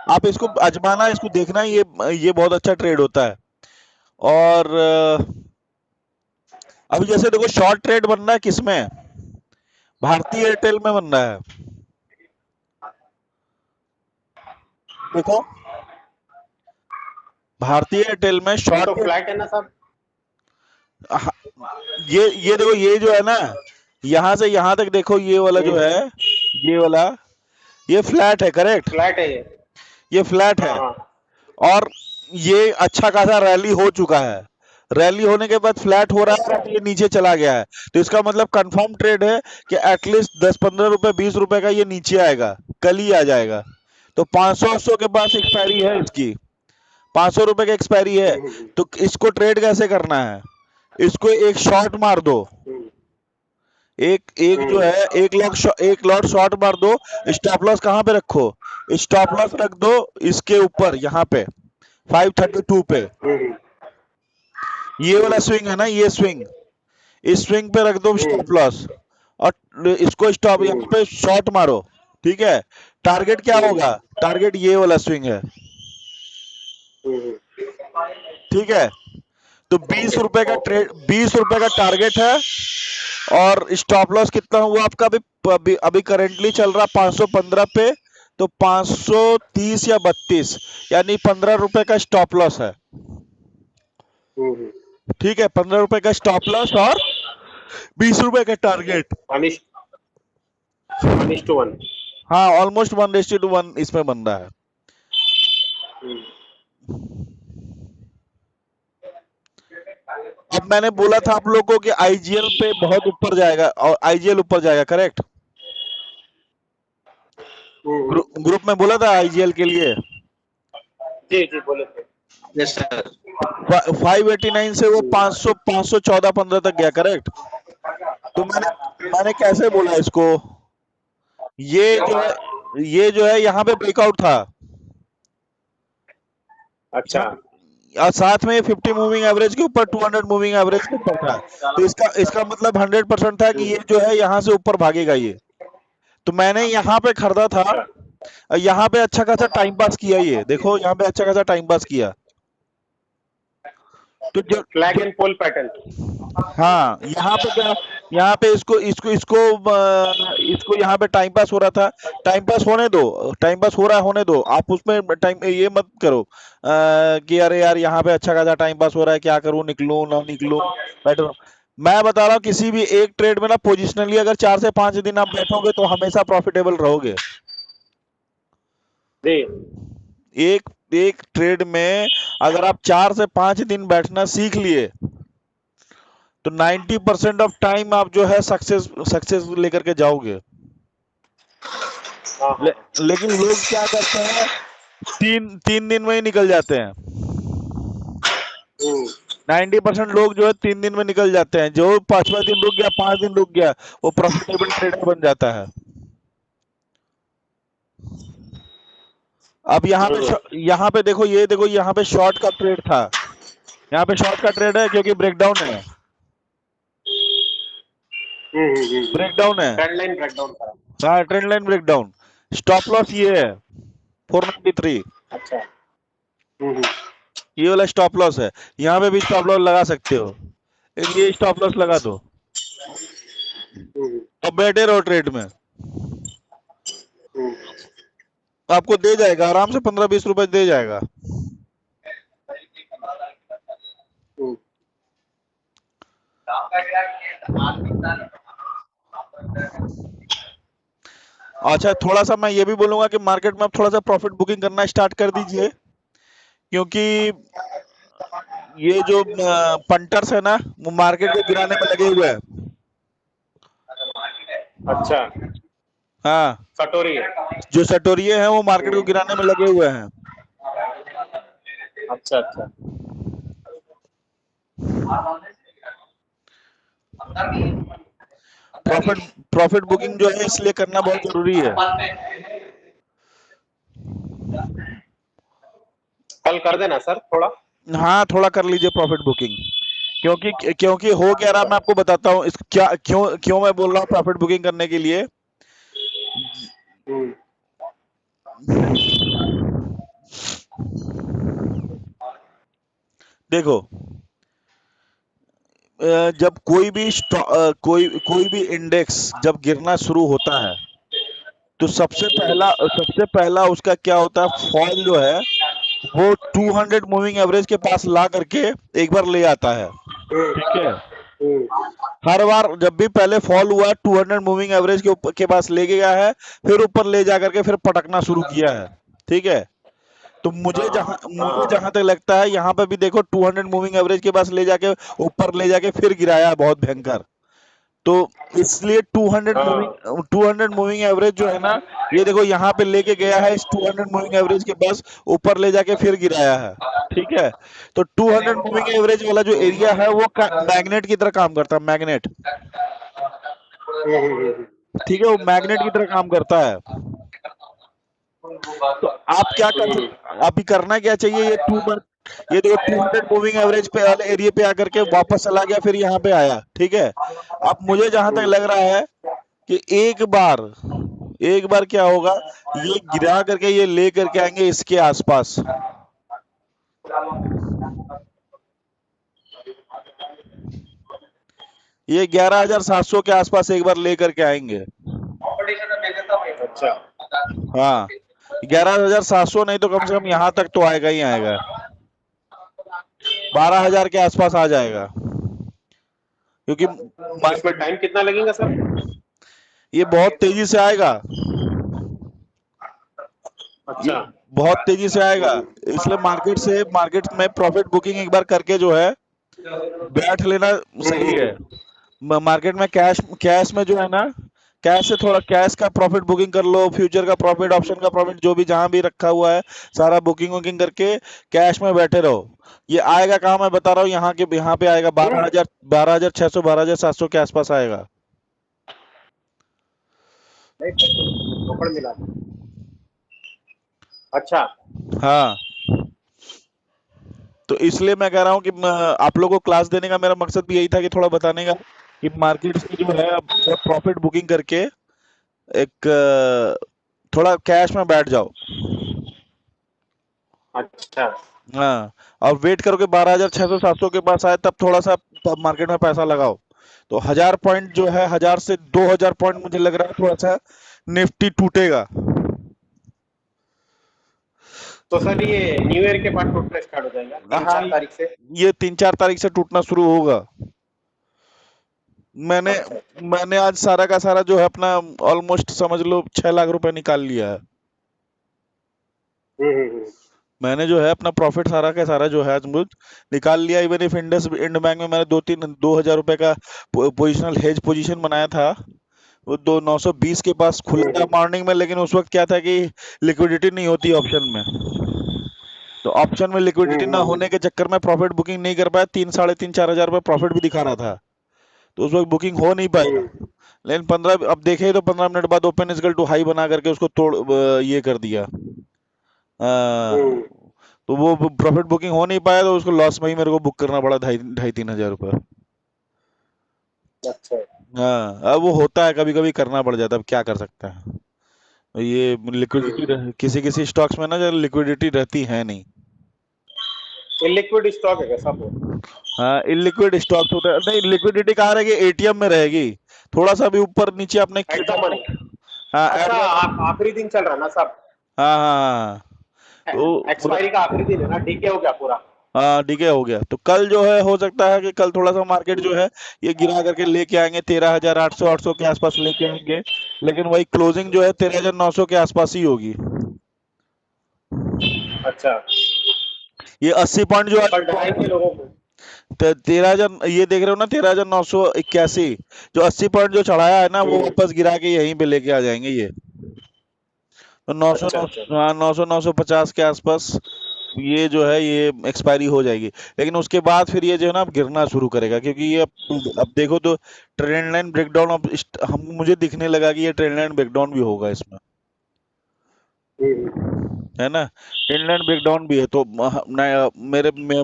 आप इसको आजमाना, इसको देखना, ये बहुत अच्छा ट्रेड होता है। और अभी जैसे देखो शॉर्ट ट्रेड बनना है किसमें, भारतीय एयरटेल में बनना है। देखो भारतीय एयरटेल में ये शॉर्ट तो फ्लैट है ना सब। ये देखो, ये जो है ना, यहां से यहां तक देखो, ये वाला जो है, ये वाला, ये फ्लैट है, करेक्ट, फ्लैट है ये फ्लैट है। हाँ और ये अच्छा खासा रैली हो चुका है, रैली होने के बाद फ्लैट हो रहा है और ये नीचे चला गया है, तो इसका मतलब कंफर्म ट्रेड है कि एटलीस्ट 10-15 रुपए 20 रुपए का ये नीचे आएगा, कल ही आ जाएगा। तो 500 के पास एक्सपायरी है इसकी, 500 रुपए की एक्सपायरी है। तो इसको ट्रेड कैसे करना है, इसको एक शॉर्ट मार दो, एक एक जो है एक लॉट शॉर्ट मार दो। स्टॉप लॉस कहाँ पे रखो, स्टॉप लॉस रख दो इसके ऊपर, यहाँ पे 532 पे, ये वाला स्विंग है ना, ये स्विंग, इस स्विंग पे रख दो स्टॉप लॉस, और इसको स्टॉप यहाँ पे शॉर्ट मारो, ठीक है। टारगेट क्या होगा, टारगेट ये वाला स्विंग है, ठीक है। तो 20 रुपए का ट्रेड, 20 रुपए का टारगेट है, और स्टॉप लॉस कितना हुआ आपका, अभी करेंटली चल रहा 515 पे, तो 530 या 32, यानी 15 रुपए का स्टॉप लॉस है, ठीक है। 15 रुपए का स्टॉप लॉस और 20 रुपए का टारगेट। 1:1 हाँ ऑलमोस्ट 1:1 इसमें बन रहा है। अब मैंने बोला था आप लोगों को कि आईजीएल पे बहुत ऊपर जाएगा और आईजीएल ऊपर जाएगा, करेक्ट? ग्रुप में बोला था आईजीएल के लिए जी जी बोले थे। Yes, sir. 589 से वो 500 514 15 तक गया, करेक्ट? तो मैंने कैसे बोला इसको, ये जो है यहाँ पे ब्रेकआउट था, अच्छा और साथ में 50 मूविंग एवरेज के ऊपर 200 मूविंग एवरेज के ऊपर था। तो इसका मतलब 100% था कि ये जो है यहाँ से ऊपर भागेगा ये। तो मैंने यहाँ पे खरीदा था, और यहाँ पे अच्छा खासा टाइम पास किया, ये देखो यहाँ पे अच्छा खासा टाइम पास किया। तो जो फ्लैग एंड पोल पैटर्न। हाँ, यहाँ पे इसको यहाँ पे टाइम पास हो रहा था। टाइम पास होने दो, टाइम पास हो रहा है होने दो, आप उसमें टाइम ये मत करो कि अरे यार यहाँ पे अच्छा खासा टाइम पास हो रहा है, क्या करूं, निकलूं ना निकलूं, बैठो। मैं बता रहा हूँ किसी भी एक ट्रेड में ना पोजिशनली अगर 4 से 5 दिन आप बैठोगे तो हमेशा प्रॉफिटेबल रहोगे। जी एक एक ट्रेड में अगर आप 4 से 5 दिन बैठना सीख लिए तो 90% ऑफ टाइम आप जो है सक्सेस लेकर के जाओगे। हाँ लेकिन लोग क्या करते हैं, तीन दिन में ही निकल जाते हैं। 90% लोग जो है 3 दिन में निकल जाते हैं। जो 5वां दिन रुक गया, 5 दिन रुक गया, वो प्रॉफिटेबल ट्रेडर बन जाता है। अब यहाँ पे देखो, ये देखो यहाँ पे शॉर्ट का ट्रेड था, यहाँ पे शॉर्ट का ट्रेड है क्योंकि ब्रेकडाउन है, ब्रेकडाउन है। ट्रेंड लाइन ब्रेकडाउन था। हाँ, trend line breakdown. Stop loss ये है 493, अच्छा ये वाला स्टॉप लॉस है। यहाँ पे भी स्टॉप लॉस लगा सकते हो, ये स्टॉप लॉस लगा दो, अब बैठे रहो ट्रेड में, आपको दे जाएगा आराम से 15-20 रुपए दे जाएगा। अच्छा, थोड़ा सा मैं ये भी बोलूंगा कि मार्केट में आप थोड़ा सा प्रॉफिट बुकिंग करना स्टार्ट कर दीजिए, क्योंकि ये जो पंटर्स है ना, वो मार्केट को गिराने में लगे हुए हैं। अच्छा हाँ, सटोरी है। जो सटोरिये हैं वो मार्केट को गिराने में लगे हुए हैं। अच्छा अच्छा प्रॉफिट बुकिंग जो है इसलिए करना बहुत जरूरी है। कल कर देना सर थोड़ा। हाँ, थोड़ा कर लीजिए प्रॉफिट बुकिंग, क्योंकि हो क्या रहा मैं आपको बताता हूँ। क्यों मैं बोल रहा हूँ प्रॉफिट बुकिंग करने के लिए। देखो, जब कोई भी इंडेक्स जब गिरना शुरू होता है तो सबसे पहला उसका क्या होता है, फॉल जो है वो 200 मूविंग एवरेज के पास ला करके एक बार ले आता है, ठीक है? हर बार जब भी पहले फॉल हुआ 200 मूविंग एवरेज के पास ले गया है, फिर ऊपर ले जा करके फिर पटकना शुरू किया है, ठीक है? तो मुझे जहां तक लगता है यहाँ पे भी देखो 200 मूविंग एवरेज के पास ले जाके ऊपर ले जाके फिर गिराया बहुत भयंकर। तो इसलिए 200 मूविंग एवरेज जो है ना, ये देखो यहाँ पे लेके गया है, इस 200 मूविंग एवरेज के पास ऊपर ले जाके फिर गिराया है, ठीक है? तो 200 मूविंग एवरेज वाला जो एरिया है वो मैग्नेट की तरह काम करता है, मैग्नेट, ठीक है? वो मैग्नेट की तरह काम करता है। तो आप क्या अभी करना क्या चाहिए, ये देखो 200 मूविंग एवरेज पे वाले एरिया पे आकर के वापस चला गया, फिर यहाँ पे आया, ठीक है? अब मुझे जहां तक लग रहा है कि एक बार क्या होगा, ये गिरा करके ये ले करके आएंगे इसके आसपास, ये 11,700 के आसपास एक बार ले करके आएंगे। अच्छा हाँ, 11,700 नहीं तो कम से कम यहाँ तक तो आएगा ही आएगा, 12,000 के आसपास आ जाएगा, क्योंकि इसमें टाइम कितना लगेगा सर? ये बहुत तेजी से आएगा, अच्छा बहुत तेजी से आएगा। इसलिए मार्केट में प्रॉफिट बुकिंग एक बार करके जो है बैठ लेना सही है। मार्केट में कैश कैश में जो है ना, कैश से थोड़ा कैश का प्रॉफिट बुकिंग कर लो, फ्यूचर का प्रॉफिट, ऑप्शन का प्रॉफिट, जो भी जहां भी रखा हुआ है सारा बुकिंग वुकिंग करके कैश में बैठे रहो। ये आएगा कहाँ, मैं बता रहा हूँ, यहाँ पे आएगा 12,000, 12,600, 12,700 के आसपास आएगा। नहीं रोकड़ मिला। अच्छा। हाँ, तो इसलिए मैं कह रहा हूँ कि आप लोगों को क्लास देने का मेरा मकसद भी यही था कि थोड़ा बताने का कि मार्केट से जो है अब थोड़ा प्रॉफिट बुकिंग करके एक थोड़ा कैश में बैठ जाओ। अच्छा। हाँ, और वेट करो कि 12,600 700 के पास आए, तब थोड़ा सा तब मार्केट में पैसा लगाओ। तो 1000 पॉइंट जो है, 1000 से 2000 पॉइंट मुझे लग रहा है थोड़ा सा निफ्टी टूटेगा। तो सर ये न्यू ईयर के बाद टूटना स्टार्ट हो जाएगा 3-4 तारीख से? ये 3-4 तारीख से टूटना शुरू होगा। मैंने अच्छा। मैंने आज सारा का सारा जो है अपना ऑलमोस्ट समझ लो 6 लाख रुपए निकाल लिया है। हम्म। मैंने जो है अपना प्रॉफिट सारा का सारा जो है आज मुझ निकाल लिया। Even if IndusInd bank में मैंने 2,000 रुपए का पोजिशनल हेज पोजीशन बनाया था, वो 920 के पास खुला था मॉर्निंग में, लेकिन उस वक्त क्या था कि लिक्विडिटी नहीं होती ऑप्शन में। तो ऑप्शन में लिक्विडिटी ना होने के चक्कर में प्रॉफिट बुकिंग नहीं कर पाया। 3 साढ़े 3 4 हजार रुपए प्रॉफिट भी दिखा रहा था, तो उस वक्त बुकिंग हो नहीं पाया। लेकिन 15 अब देखे तो 15 मिनट बाद ओपन इजकल टू हाई बना करके उसको तोड़ ये कर दिया। तो वो प्रॉफिट बुकिंग हो नहीं पाया, तो उसको लॉस में ही मेरे को बुक करना पड़ा 2,500-3,000 रुपये। अच्छा। हाँ, अब वो होता है, कभी कभी करना पड़ जाता है, अब क्या कर सकते हैं। ये लिक्विडिटी किसी किसी स्टॉक्स में ना जो लिक्विडिटी रहती है नहीं। लिक्विड स्टॉक है क्या सब वो? हाँ, इलिक्विड स्टॉक्स होता है। नहीं, लिक्विडिटी कहाँ रहेगी, एटीएम में रहेगी। थोड़ा सा भी ऊपर नीचे अपने एट द मनी। हाँ अच्छा, आखिरी दिन चल रहा ना सब? हाँ हाँ हाँ, तो एक्सपायरी का आखिरी दिन है ना, डीके हो गया पूरा? हाँ ठीक है, हो गया। तो कल जो है हो सकता है कि कल थोड़ा सा मार्केट जो है ये गिरा करके लेके आएंगे 13,800 800 के आसपास लेके आएंगे, लेकिन वही क्लोजिंग जो है 13,900 के आसपास ही होगी। अच्छा। ये 80 पॉइंट जो कल ढाएंगे लोगों को? 13,000 ये देख रहे हो ना, 13,981, जो 80 पॉइंट जो चढ़ाया है ना, वो वापस गिरा के यहीं पे लेके आ जाएंगे ये। तो 900 अच्छा अच्छा। 950 के आसपास ये जो है ये एक्सपायरी हो जाएगी। लेकिन उसके बाद फिर ये जो है ना अब गिरना शुरू करेगा, क्योंकि ये अब देखो तो ट्रेंड लाइन ब्रेकडाउन अब हम मुझे दिखने लगा कि ये ट्रेंड लाइन ब्रेकडाउन भी होगा इसमें, है ना। ट्रेंड लाइन ब्रेकडाउन भी है, तो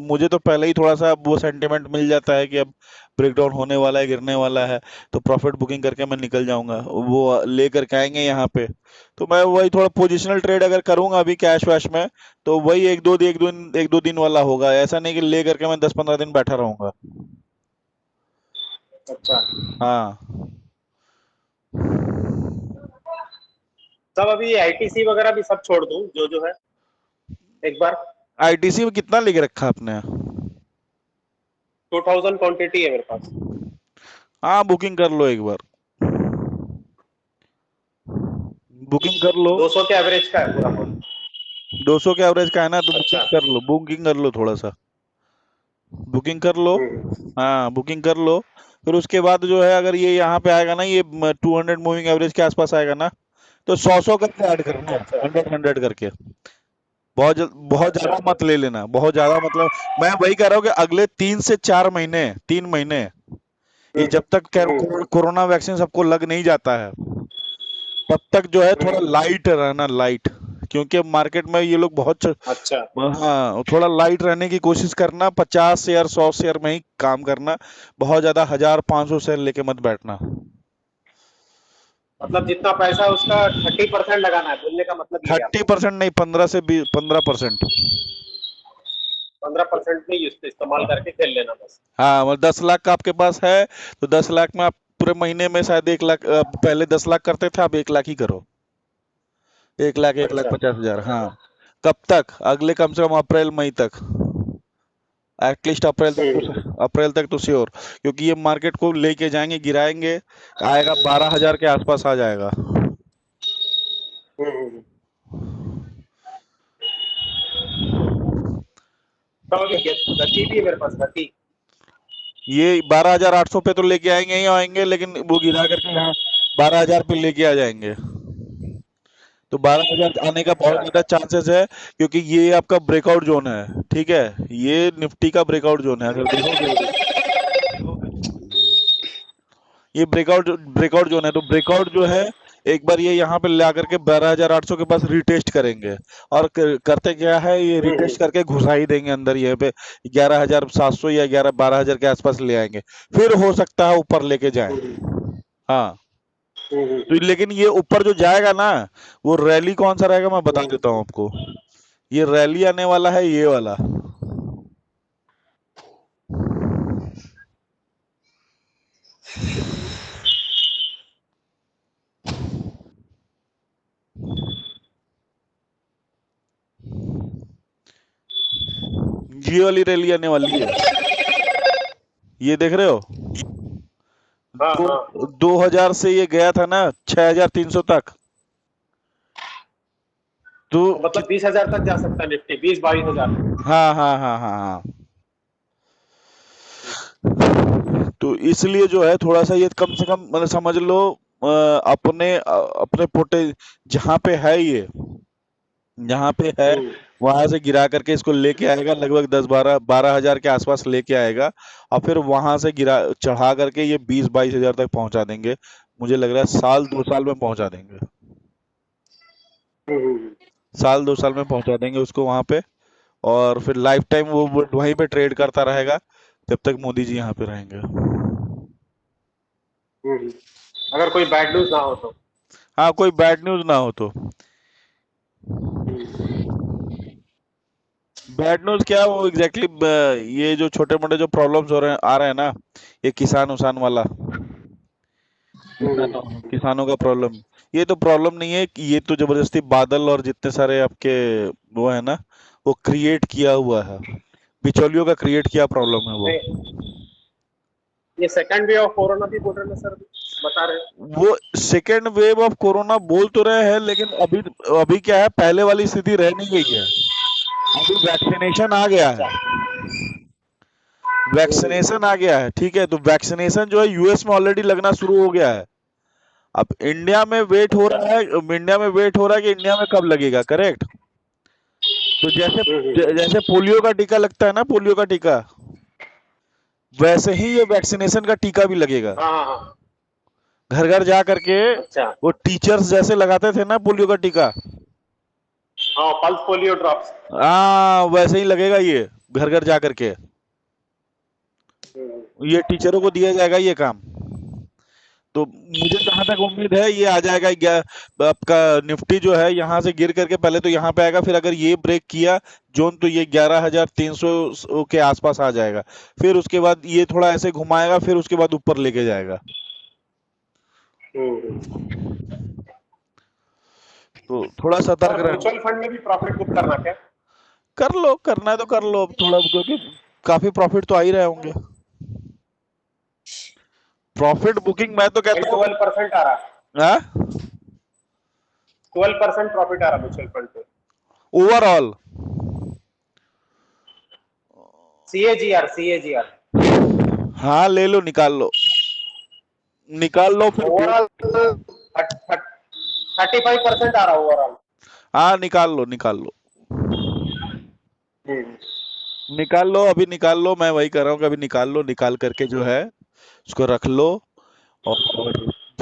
मुझे तो पहले ही थोड़ा सा वो सेंटिमेंट मिल जाता है कि अब ब्रेकडाउन होने वाला है, गिरने वाला है, तो प्रॉफिट बुकिंग करके मैं निकल जाऊंगा। वो लेकर के आएंगे यहाँ पे, तो मैं वही थोड़ा पोजिशनल ट्रेड अगर करूंगा अभी कैश वैश में, तो वही एक दो दिन वाला होगा। ऐसा नहीं कि ले करके मैं 10-15 दिन बैठा रहूंगा। अच्छा। हाँ, सब अभी आईटीसी वगैरह भी सब छोड़ दूं जो जो है एक बार? आईटीसी में कितना लेके रखा आपने? 2000 क्वांटिटी है मेरे पास। हाँ, बुकिंग कर लो एक बार, बुकिंग कर लो। 200 के एवरेज का है पूरा पूरा। 200 के एवरेज का है ना, तो अच्छा। बुकिंग कर लो थोड़ा सा, बुकिंग कर लो। हाँ, बुकिंग कर लो। फिर उसके बाद जो है अगर ये यहाँ पे आएगा ना, ये 200 मूविंग एवरेज के आसपास आएगा ना, तो 100 करके ऐड करना है, अच्छा 100 करके। बहुत अच्छा। ज्यादा मत ले लेना, बहुत ज्यादा मतलब। मैं वही कह रहा हूँ कि अगले 3 से 4 महीने, 3 महीने, ये जब तक कोरोना वैक्सीन सबको लग नहीं जाता है, तब तक जो है थोड़ा लाइट रहना, लाइट। क्योंकि मार्केट में ये लोग बहुत अच्छा। हाँ, थोड़ा लाइट रहने की कोशिश करना। 50 शेयर 100 शेयर में ही काम करना, बहुत ज्यादा 1,000-500 शेयर लेके मत बैठना। मतलब जितना पैसा है उसका 30% लगाना है, बोलने का मतलब ये है आपका? 30% नहीं, 15%। 15% में इस्तेमाल करके खेल लेना बस? हाँ, मतलब 10 लाख का आपके पास है, तो 10 लाख में आप पूरे महीने में शायद 1 लाख, पहले 10 लाख करते थे, आप 1 लाख ही करो। 1 लाख, 1,50,000 अच्छा। 50,000, हाँ। कब तक? अगले कम से कम अप्रैल मई तक, एटलीस्ट अप्रैल तक तो श्योर। क्योंकि ये मार्केट को लेके जाएंगे, गिराएंगे, आएगा 12,000 के आसपास आ जाएगा। हम्म। तो अभी गति भी है मेरे पास, गति। ये 12,800 पे तो लेके आएंगे ही आएंगे, लेकिन वो गिरा करके यहाँ 12,000 पे लेके आ जाएंगे। तो 12,000 आने का बहुत अच्छा ज्यादा चांसेस है, क्योंकि ये आपका ब्रेकआउट जोन है। ठीक है, ये निफ्टी का ब्रेकआउट जोन है, अगर देखोगे ये ब्रेकआउट जोन है। तो ब्रेकआउट जो है, एक बार ये यहाँ पे ला करके 12,800 के पास रिटेस्ट करेंगे, और करते क्या है, ये रिटेस्ट करके घुसा ही देंगे अंदर ये पे 11,700 या 12,000 के आसपास ले आएंगे। फिर हो सकता है ऊपर लेके जाएं। हाँ, तो लेकिन ये ऊपर जो जाएगा ना, वो रैली कौन सा रहेगा मैं बता देता हूँ आपको। ये रैली आने वाला है, ये वाला। ये वाली रैली आने वाली है, ये देख रहे हो। हाँ हाँ 2000 से ये गया था ना 6,300 तक। तो मतलब 20,000 तक जा सकता है निफ्टी, 20-22,000 तक। हाँ हाँ हाँ हाँ हाँ, तो इसलिए जो है थोड़ा सा ये कम से कम मतलब समझ लो, अपने पोटे जहाँ पे है ये, जहाँ पे है वहां से गिरा करके इसको लेके आएगा, लगभग 10-12 हजार के आसपास लेके आएगा, और फिर वहां से गिरा चढ़ा करके ये 20-22 हजार तक पहुंचा देंगे। मुझे लग रहा है साल 2 साल में पहुंचा देंगे, साल 2 साल में पहुंचा देंगे उसको वहां पे। और फिर लाइफ टाइम वो वहीं पे ट्रेड करता रहेगा, जब तक मोदी जी यहाँ पे रहेंगे। अगर कोई बैड न्यूज ना हो तो। हाँ, कोई बैड न्यूज ना हो तो। बैड न्यूज क्या, वो एग्जैक्टली ये जो छोटे मोटे जो प्रॉब्लम्स हो रहे हैं आ रहे हैं ना, ये किसान उसान वाला, किसानों का प्रॉब्लम, ये तो प्रॉब्लम नहीं है कि ये तो जबरदस्ती बादल और जितने सारे आपके वो है ना, वो क्रिएट किया हुआ है, बिचौलियों का क्रिएट किया प्रॉब्लम है वो। ये सेकंड वेव ऑफ कोरोना भी बोल रहे हैं सर, बता रहे हैं। वो सेकेंड वेव ऑफ कोरोना बोल तो रहे हैं, लेकिन अभी अभी क्या है, पहले वाली स्थिति रह नहीं गई है। अभी वैक्सीनेशन आ गया है, वैक्सीनेशन आ गया है। ठीक है, तो वैक्सीनेशन जो है यूएस में ऑलरेडी लगना शुरू हो गया है। अब इंडिया में वेट हो रहा है, इंडिया में वेट हो रहा है कि इंडिया में कब लगेगा, करेक्ट। तो जैसे पोलियो का टीका लगता है ना, पोलियो का टीका, वैसे ही ये वैक्सीनेशन का टीका भी लगेगा। हाँ हाँ हाँ, घर घर जा करके अच्छा वो टीचर्स जैसे लगाते थे ना पोलियो का टीका, हाँ, पल्स पोलियो ड्रॉप्स। वैसे ही लगेगा ये, घर घर जा करके ये टीचरों को दिया जाएगा ये काम। तो मुझे जहां तक उम्मीद है ये आ जाएगा। आपका निफ्टी जो है यहाँ से गिर करके पहले तो यहाँ पे आएगा, फिर अगर ये ब्रेक किया जोन तो ये 11,300 के आसपास आ जाएगा। फिर उसके बाद ये थोड़ा ऐसे घुमाएगा, फिर उसके बाद ऊपर लेके जाएगा। तो थोड़ा सतर्क रह। म्यूचुअल फंड में भी प्रॉफिट बुक करना क्या? कर लो, करना है तो कर लो अब थोड़ा, क्योंकि काफी प्रॉफिट तो आ ही रहे होंगे। प्रॉफिट बुकिंग मैं तो कहता हूँ 12% आ रहा, हाँ, 12% प्रॉफिट आ रहा म्यूचुअल फंड पे। ओवरऑल सीएजीआर सीएजीआर हाँ, ले लो, निकाल लो फिर ओवरऑल 35% आ रहा ओवरऑल। हाँ, निकाल लो, अभी निकाल लो, मैं वही कर रहा हूँ कि अभी निकाल लो, निकाल करके जो है उसको रख लो, और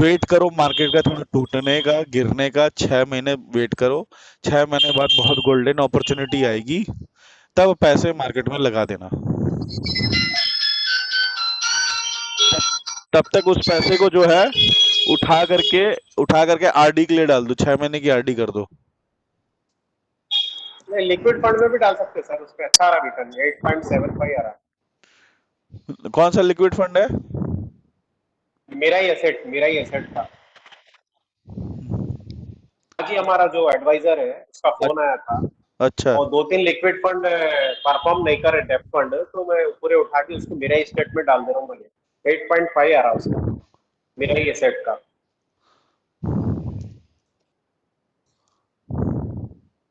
वेट करो मार्केट का थोड़ा टूटने का, गिरने का। 6 महीने वेट करो, 6 महीने बाद बहुत गोल्डन अपॉर्चुनिटी आएगी, तब पैसे मार्केट में लगा देना। तब तक उस पैसे को जो है उठा करके आरडी के लिए डाल दो, 6 महीने की आरडी कर दो। लिक्विड फंड में भी डाल सकते हैं सर, उस पे अच्छा आ रहा रिटर्न, 8.75 आ रहा। कौन सा लिक्विड फंड है? मेरा ही एसेट था। आज ही हमारा जो एडवाइजर है उसका फोन आया था, अच्छा, और 2-3 लिक्विड फंड परफॉर्म नहीं कर रहे, डेप्थ फंड, तो मैं पूरे उठा के उसको मेरा ही स्टेट में डाल दे रहा हूँ। मुझे 8.5 आ रहा उसका, मेरा ही एसेट का।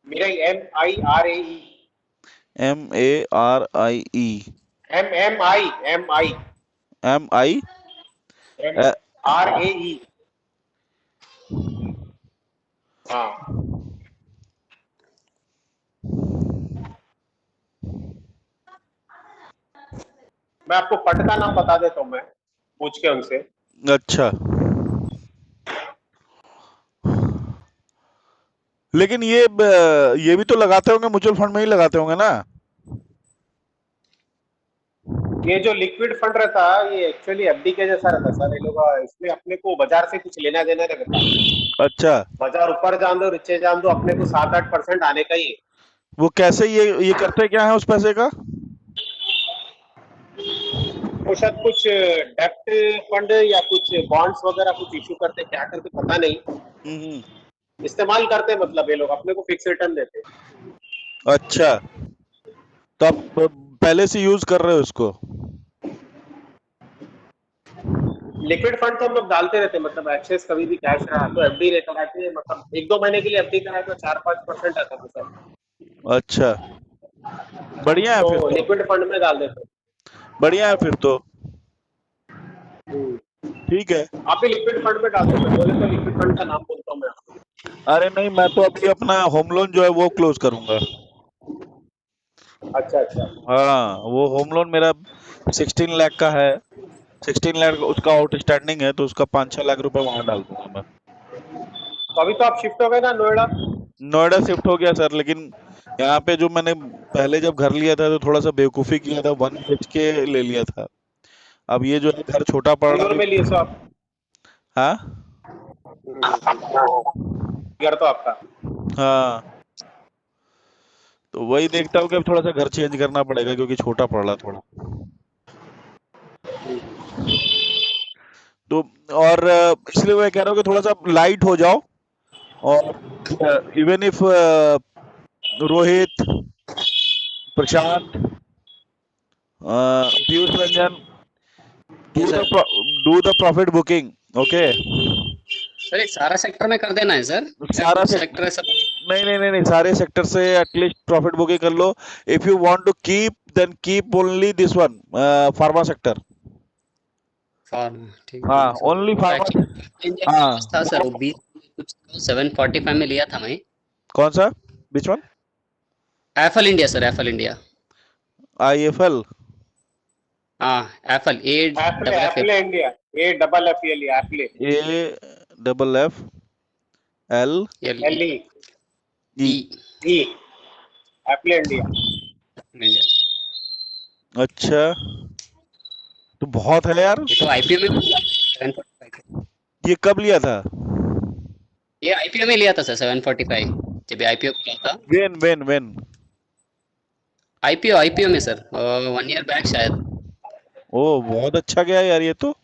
मेरा ही MIRAE MARIE, MMI MI RAE। हाँ, मैं आपको फंड का नाम बता देता हूँ, मैं पूछ के उनसे। अच्छा, लेकिन ये भी तो लगाते होंगे, म्यूचुअल फंड में ही लगाते होंगे ना? ये जो लिक्विड फंड रहता है ये एक्चुअली एफडी के जैसा रहता है सर। ये लोग इसमें अपने को बाजार से कुछ लेना देना नहीं रहता। अच्छा, बाजार ऊपर जान दो नीचे जान दो, अपने को 7-8% आने का ही है। वो कैसे ये करते क्या है उस पैसे का? वो शायद कुछ डेप्ट फंड या कुछ बॉन्ड्स वगैरह कुछ इशू करते, क्या करते पता नहीं। हम्म, इस्तेमाल करते मतलब ये लोग अपने को फिक्स रिटर्न देते। अच्छा, तो आप पहले से यूज कर रहे हो इसको? लिक्विड फंड तो हम लोग डालते रहते हैं, मतलब एक्सेस कभी भी कैश रहा तो एफडी रहता है, मतलब 1-2 महीने के लिए एफडी कराए तो 4-5% आता है सर। अच्छा, बढ़िया है फिर तो तो। लिक्विड फंड में डाल देते बढ़िया है फिर तो, हैं। ठीक है। आप भी लिक्विड फंड में डाल दो, मैं बोले तो लिक्विड फंड का नाम बोलता हूँ मैं आपको। अरे नहीं, मैं तो अभी अपना होम लोन जो है वो क्लोज करूंगा। अच्छा अच्छा। हाँ, वो होम लोन मेरा 16 लाख का है। 16 लाख उसका आउटस्टैंडिंग है, तो उसका 5-6 लाख रुपए वहां डाल दूंगा मैं। तो अभी तो आप शिफ्ट हो गए ना नोएडा? नोएडा शिफ्ट हो गया सर, लेकिन यहाँ पे जो मैंने पहले जब घर लिया था तो थोड़ा सा बेवकूफी किया था, 1 BHK ले लिया था। अब ये जो है घर छोटा पड़ रहा बेंगलोर में लिए सो आप? है। हाँ, घर तो आपका। हाँ, तो वही देखता हूँ कि अब थोड़ा सा घर चेंज करना पड़ेगा क्योंकि छोटा पड़ रहा थोड़ा। तो और इसलिए मैं कह रहा हूँ कि थोड़ा सा लाइट हो जाओ। और even if Rohit, Prashant, Piyush Ranjan, ji sir. Do the profit booking, okay? Sir ये सारा सेक्टर में कर देना है सर, या सारा कुछ से सेक्टर है सब? नहीं नहीं नहीं नहीं, सारे सेक्टर से एटलीस्ट प्रॉफिट बुकिंग कर लो। If you want to keep then keep only this one, pharma sector. फार्म ठीक हाँ, है सर। ओनली वो फार्मा। एक्चुअली इंडिया के हाँ, पास था सर, वो 20 कुछ 745 में लिया था मैं। कौन सा? Which one? FL India sir, FL India. IFL? हाँ, FL A apple double F apple India, AFFL apple AFFL L LE E E apple India. India. अच्छा, तो बहुत है यार। ये तो आईपीओ में 745। ये कब लिया था? ये आईपीओ में लिया था सर 745, जब आईपीओ खुला था। वेन? आईपीओ में सर 1 ईयर बैक शायद। ओ, बहुत अच्छा गया यार ये तो।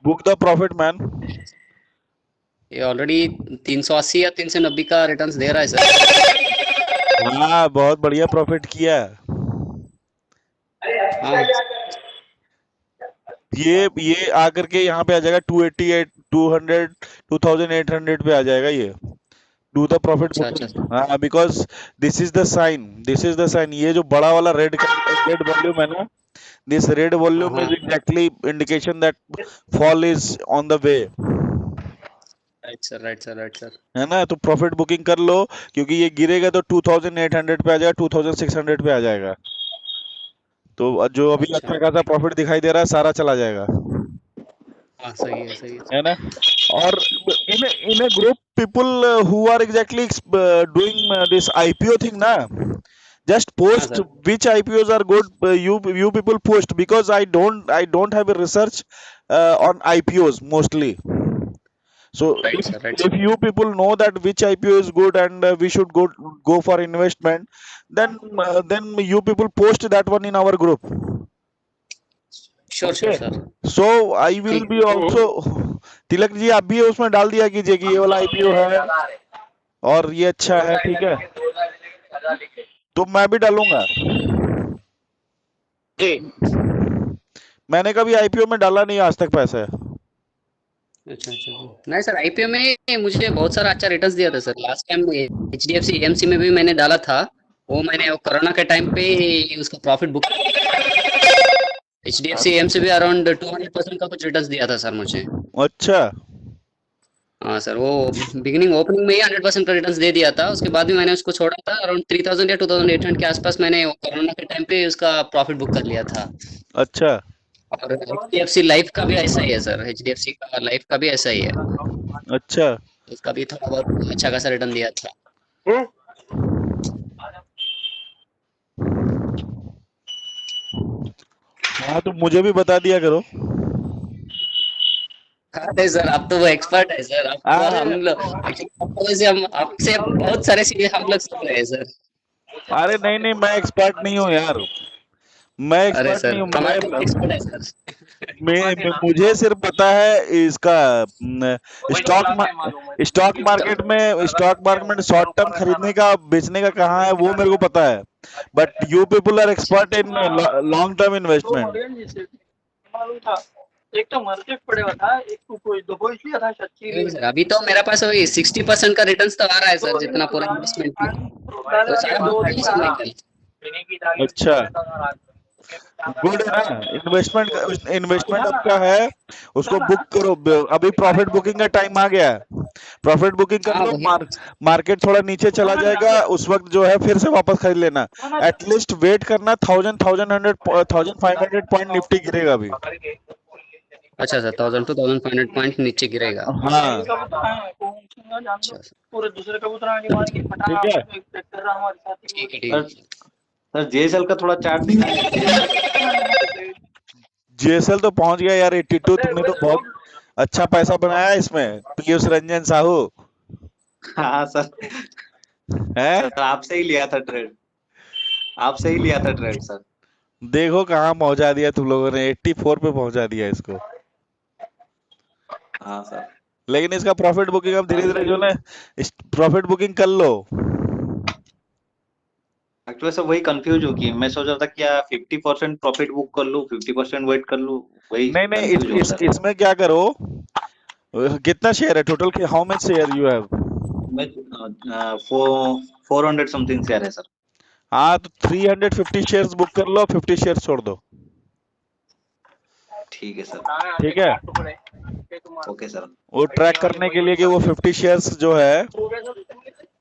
Book the profit man. ये ऑलरेडी 380 या 390 का रिटर्न्स दे रहा है सर। हाँ, बहुत बढ़िया प्रॉफिट किया। हाँ ये आकर के यहाँ पे आ जाएगा 288, 200, 2800 पे आ जाएगा ये। डू द प्रॉफिट अच्छा अच्छा बुकिंग। हाँ, because this is the sign. ये जो बड़ा वाला रेड वॉल्यूम है ना, दिस रेड हाँ वॉल्यूम हाँ, is exactly indication that fall is on the way, right sir right sir right sir. है ना? तो प्रॉफिट बुकिंग कर लो, क्योंकि ये गिरेगा तो 2800 पे आ जाएगा, 2600 पे आ जाएगा। तो जो अभी अच्छा अच्छा खासा प्रॉफिट दिखाई दे रहा है सारा चला जाएगा, हाँ, सही है है ना? और इन a group people who are exactly doing this IPO thing ना, just हाँ post sir. which IPOs are good. You people post, because I don't have a research on IPOs mostly. So right if sir right if sir. you people know that which IPO is good and we should go for investment, then you people post that one in our group. Sure sure Okay. Sir. So I will ठीक। be also, Tilak ji आप भी उसमें डाल दिया कीजिए कि ये वाला IPO है और ये अच्छा है, ठीक है? तो मैं भी डालूंगा। जी मैंने कभी IPO में डाला नहीं आज तक पैसे। अच्छा अच्छा। नहीं सर, आईपीओ में मुझे बहुत सारा अच्छा रिटर्न्स दिया था sir. Last time HDFC AMC में भी मैंने डाला था, वो मैंने वो कोरोना के टाइम पे ही उसका प्रॉफिट बुक HDFC AM से भी अराउंड 200% का कुछ रिटर्न्स दिया था सर मुझे। अच्छा। हाँ सर, वो बिगिनिंग ओपनिंग में ही 100% का रिटर्न्स दे दिया था। उसके बाद भी मैंने उसको छोड़ा था अराउंड 3000 या 2800 के आसपास। मैंने वो कोरोना के टाइम पे उसका प्रॉफिट बुक कर लिया था। अच्छा। और HDFC लाइफ का भी ऐसा ही है सर, HDFC का लाइफ का भी ऐसा ही है। अच्छा। उसका भी थोड़ा बहुत अच्छा खासा रिटर्न दिया था। हाँ तो मुझे भी बता दिया करो। अरे सर, आप तो वो एक्सपर्ट है सर। आपको अरे हम लोग एक्चुअली से हम आपसे बहुत सारे चीजें हम लोग सीख रहे हैं सर। अरे नहीं नहीं, मैं एक्सपर्ट नहीं हूँ यार। मैं अरे एक्सपर्ट सर, नहीं हूँ। कमाल का एक्सपर्ट है सर। मुझे सिर्फ पता है इसका स्टॉक मार्केट में शॉर्ट टर्म खरीदने का बेचने का कहाँ है वो मेरे को पता है। But you people are expert in long term investment. नहीं सर, अभी तो मेरे पास वही 60% का रिटर्न तो आ रहा है सर, जितना पूरा इन्वेस्टमेंट में तो सारा बुक किया सर मैं कल। अच्छा, गुड है ना। इन्वेस्टमेंट आपका है, उसको बुक करो। अभी प्रॉफिट बुकिंग का टाइम आ गया है। प्रॉफिट बुकिंग कर हाँ लो। वही। मार्केट थोड़ा नीचे चला जाएगा, उस वक्त जो है फिर से वापस खरीद लेना। एटलीस्ट वेट करना, 1500 पॉइंट निफ्टी गिरेगा अभी। अच्छा सर, 1000 to 1500 पॉइंट नीचे गिरेगा। हाँ अच्छा सर, ठीक है। ठीक है ठीक सर है सर। सर JSL का थोड़ा चार्ट दिखाएं। जीएसएल तो पहुंच गया यार 82। तुमने तो बहुत अच्छा पैसा बनाया है इसमें, पीयूष रंजन साहू। हाँ सर, है, सर आपसे ही लिया था ट्रेड, आपसे ही लिया था ट्रेड सर। देखो कहाँ पहुंचा दिया तुम लोगों ने, 84 पे पहुंचा दिया इसको। हाँ सर। लेकिन इसका प्रॉफिट बुकिंग अब धीरे धीरे जो ना, प्रॉफिट बुकिंग कर लो। एक्चुअली सर वही कंफ्यूज हो गई, मैं सोच रहा था क्या 50% प्रॉफिट बुक कर लूं, 50% वेट कर लूं, वही नहीं नहीं, कंफ्यूज हूँ सर। इसमें क्या करो, कितना शेयर है total, how much share you have? मैं 400 समथिंग से आ रहा है सर। हाँ तो 350 शेयर्स बुक कर लो, 50 शेयर्स छोड़ दो। ठीक है सर। ठीक है। Okay sir. वो ट्रैक करने के लिए कि वो 50 शेयर्स जो है,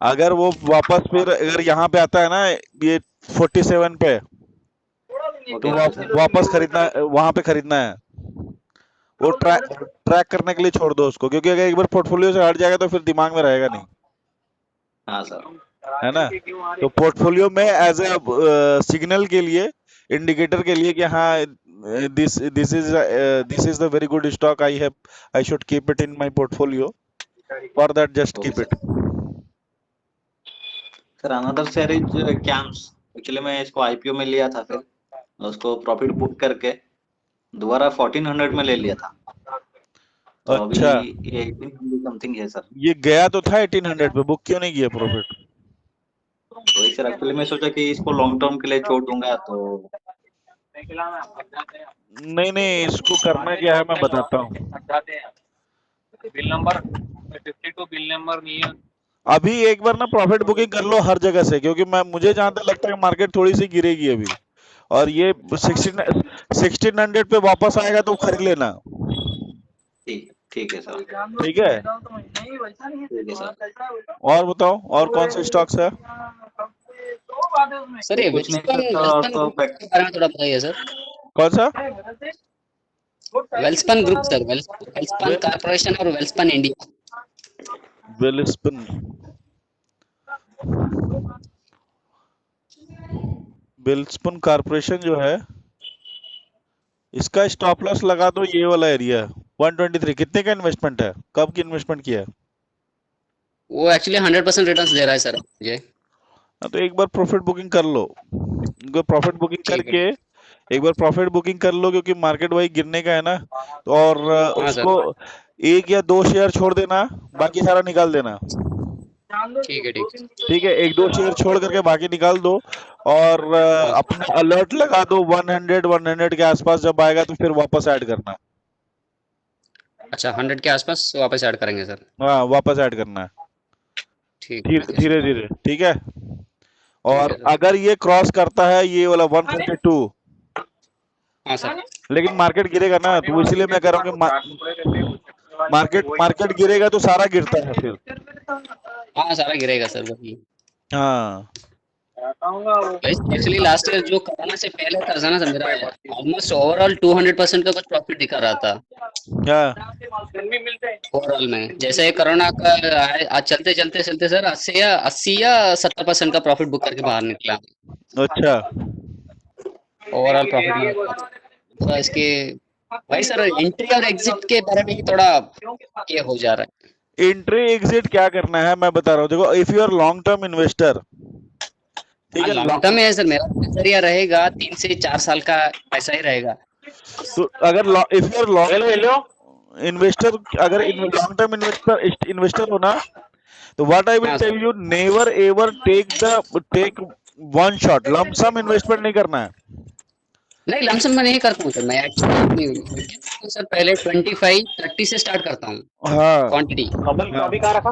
अगर वो वापस फिर अगर यहाँ पे आता है ना, ये 47 पे, तो ओके सर। वापस खरीदना, वहां पे खरीदना है। वो ट्रैक करने के लिए छोड़ दो उसको, क्योंकि अगर एक बार पोर्टफोलियो से हट जाएगा तो फिर दिमाग में रहेगा नहीं, हाँ सर। है ना। तो पोर्टफोलियो में एज ए सिग्नल के लिए, इंडिकेटर के लिए कि हाँ, this is the very good stock, I should keep it in my portfolio, for that just okay keep sir. It. Sir another share is camps. Actually मैं इसको IPO में लिया था, फिर उसको प्रॉफिट बुक करके दोबारा 1400 में ले लिया था। तो अभी अच्छा, ये 1800 समथिंग है सर। ये गया तो था 1800 पे, बुक क्यों नहीं किया प्रॉफिट? तो इस सर एक्चुअली मैं सोचा कि इसको लॉन्ग टर्म के लिए छोड़ दूंगा, तो नहीं नहीं, इसको करना क्या है मैं बताता हूँ। अभी एक बार ना प्रॉफिट बुकिंग कर लो हर जगह से, क्योंकि मुझे जहां तक लगता है मार्केट थोड़ी सी गिरेगी अभी, और ये 1600 पे वापस आएगा तो खरीद लेना। ठीक है सर। ठीक है। ठीक है सर। और बताओ, और कौन से स्टॉक्स है? सर, ये कुछ नहीं वेल्सपन सर, वेल्सपन तो ग्रुप के बारे में थोड़ा बताइए सर। कौन सा? Welspun group sir, Welspun corporation और वेल्सपन इंडिया। वेलस्पन। वेलस्पन कॉर्पोरेशन जो है, इसका स्टॉप लॉस लगा दो ये वाला एरिया 123। कितने का इन्वेस्टमेंट है, कब की इन्वेस्टमेंट किया है? वो एक्चुअली 100% रिटर्न्स दे रहा है सर मुझे। हाँ, तो एक बार प्रॉफिट बुकिंग कर लो। एक बार प्रॉफिट बुकिंग ठीक है। करके, एक बार प्रॉफिट बुकिंग कर लो, क्योंकि मार्केट वही गिरने का है ना। तो और हाँ सर, उसको 1 या 2 शेयर छोड़ देना, बाकी सारा निकाल देना। ठीक है ठीक है। ठीक है, 1-2 शेयर छोड़ करके बाकी निकाल दो। और हाँ, अपना अलर्ट लगा दो, 100 के आसपास जब आएगा तो फिर वापस ऐड करना। अच्छा 100 के आसपास वापस ऐड करेंगे सर। हाँ, वापस ऐड करना है, ठीक धीरे है सर। धीरे धीरे। ठीक है। और ठीक है सर। अगर ये क्रॉस करता है ये वाला 142, हाँ सर। लेकिन मार्केट गिरेगा ना, तो इसलिए मैं कह रहा हूँ कि मार्केट गिरेगा तो सारा गिरता है फिर। हाँ सारा गिरेगा सर वही। हाँ एक्चुअली लास्ट ईयर जो कोरोना से पहले था ना सर, मेरा ऑलमोस्ट ओवरऑल 200% का कुछ प्रॉफिट दिखा रहा था क्या ओवरऑल में। जैसे कोरोना का आज चलते चलते चलते सर 80 या 70% का प्रॉफिट बुक करके बाहर निकला। अच्छा ओवरऑल प्रॉफिट में थोड़ा इसके भाई सर एंट्री और एग्जिट के बारे में ही थोड़ा ये हो जा रहा है। एंट्री एग्जिट क्या करना है मैं बता रहा हूँ, देखो if you are long term investor, ठीक हाँ है, लॉन्ग टर्म में है सर, मेरा नजरिया रहेगा 3 से 4 साल का ऐसा ही रहेगा। तो अगर if you are long investor, अगर लॉन्ग टर्म इन्वेस्टर हो ना, तो व्हाट आई विल हाँ tell sir. You, never ever take one shot, lump sum investment नहीं करना है। नहीं लमसम में नहीं करता हूँ सर, मैं एक्चुअली सर पहले 25-30 से स्टार्ट करता हूँ हाँ क्वांटिटी। हाँ अभी कहाँ रखा?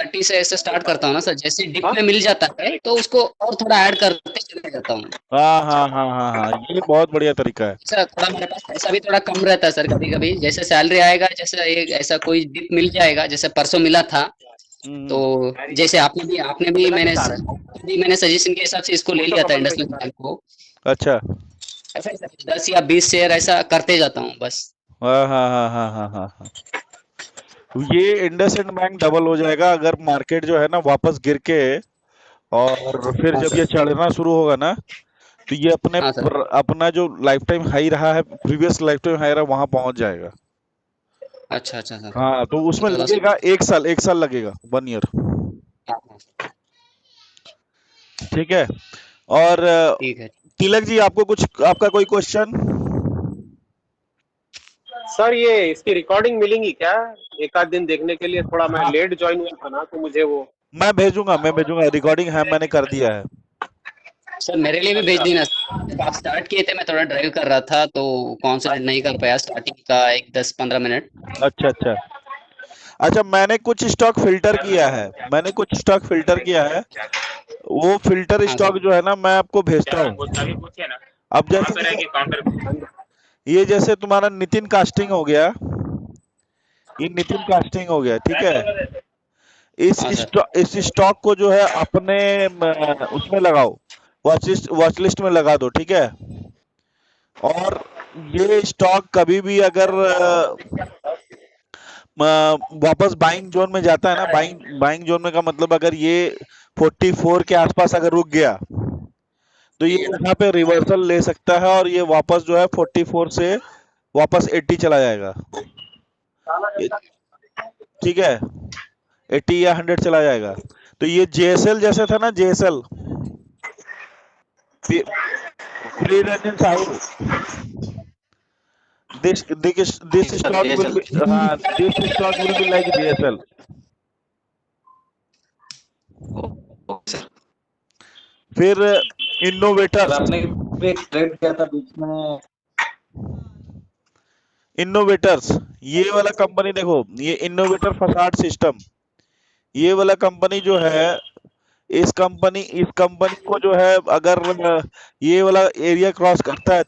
30 से ऐसे स्टार्ट करता हूँ ना सर, जैसे डिप में मिल जाता है तो उसको और थोड़ा ऐड करते चले जाता हूँ। हाँ हाँ हाँ हाँ हाँ, ये बहुत बढ़िया तरीका है। सर थोड़ा मेरे पास पैसा भी थोड़ा कम रहता है सर, कभी कभी जैसे सैलरी आएगा, जैसे एक ऐसा कोई डिप मिल जाएगा, जैसे परसों मिला था, तो जैसे मैंने सजेशन के हिसाब से इसको ले लिया था इंडस्ट्रियल बैंक को। अच्छा, ऐसा ही सर 10 या 20 शेयर ऐसा करते जाता हूँ बस। हाँ हाँ हाँ हाँ हाँ हाँ हाँ, ये इंडसइंड बैंक डबल हो जाएगा अगर मार्केट जो है ना वापस गिर के, और फिर हाँ जब ये सर। चढ़ना शुरू होगा ना, तो ये हाँ सर। अपना जो लाइफ टाइम हाई रहा है, प्रीवियस लाइफ टाइम हाई रहा, वहां पहुंच जाएगा। अच्छा अच्छा सर। हाँ, तो उसमें थोड़ा सा। लगेगा 1 साल लगेगा, 1 ईयर। हाँ हाँ, ठीक है। और ठीक है। तिलक जी, आपका कोई क्वेश्चन? सर ये इसकी रिकॉर्डिंग मिलेंगी क्या? एक आध दिन देखने के लिए, थोड़ा मैं हाँ, लेट ज्वाइन हुआ था ना, तो मुझे वो मैं भेजूंगा, रिकॉर्डिंग है, मैंने कर दिया है। सर मेरे लिए भी भेज अच्छा। देना। जब आप स्टार्ट किए थे मैं थोड़ा ड्राइव कर रहा था तो कॉन्सेंट्रेट नहीं कर पाया स्टार्टिंग का एक 10-15 मिनट। अच्छा अच्छा अच्छा, मैंने कुछ स्टॉक फिल्टर किया है, वो फिल्टर हाँ स्टॉक सर। जो है ना, मैं आपको भेजता हूँ। अब ये जैसे तुम्हारा नितिन कास्टिंग हो गया, ये नितिन कास्टिंग हो गया, ठीक है। हाँ सर। इस स्टॉक को जो है अपने उसमें लगाओ, वॉच लिस्ट में लगा दो, ठीक है। और ये स्टॉक कभी भी अगर वापस बाइंग जोन में जाता है ना, बाइंग जोन में का मतलब अगर ये 44 के आसपास अगर रुक गया, तो ये यहाँ पे रिवर्सल ले सकता है, और ये वापस जो है 44 से वापस 80 चला जाएगा, ठीक है, 80 या 100 चला जाएगा। तो ये जेएसएल जैसे था ना, JSL, pre Ranjan Sahu, this sir stock will DSL be, this stock will be like JSL. Okay sir. फिर सर इनोवेटर्स, आपने भी एक ट्रेड किया था बीच में। ये वाला कंपनी देखो, ये इनोवेटर फसाड सिस्टम, ये वाला कंपनी जो है, इस कंपनी को जो है, अगर ये वाला एरिया क्रॉस करता है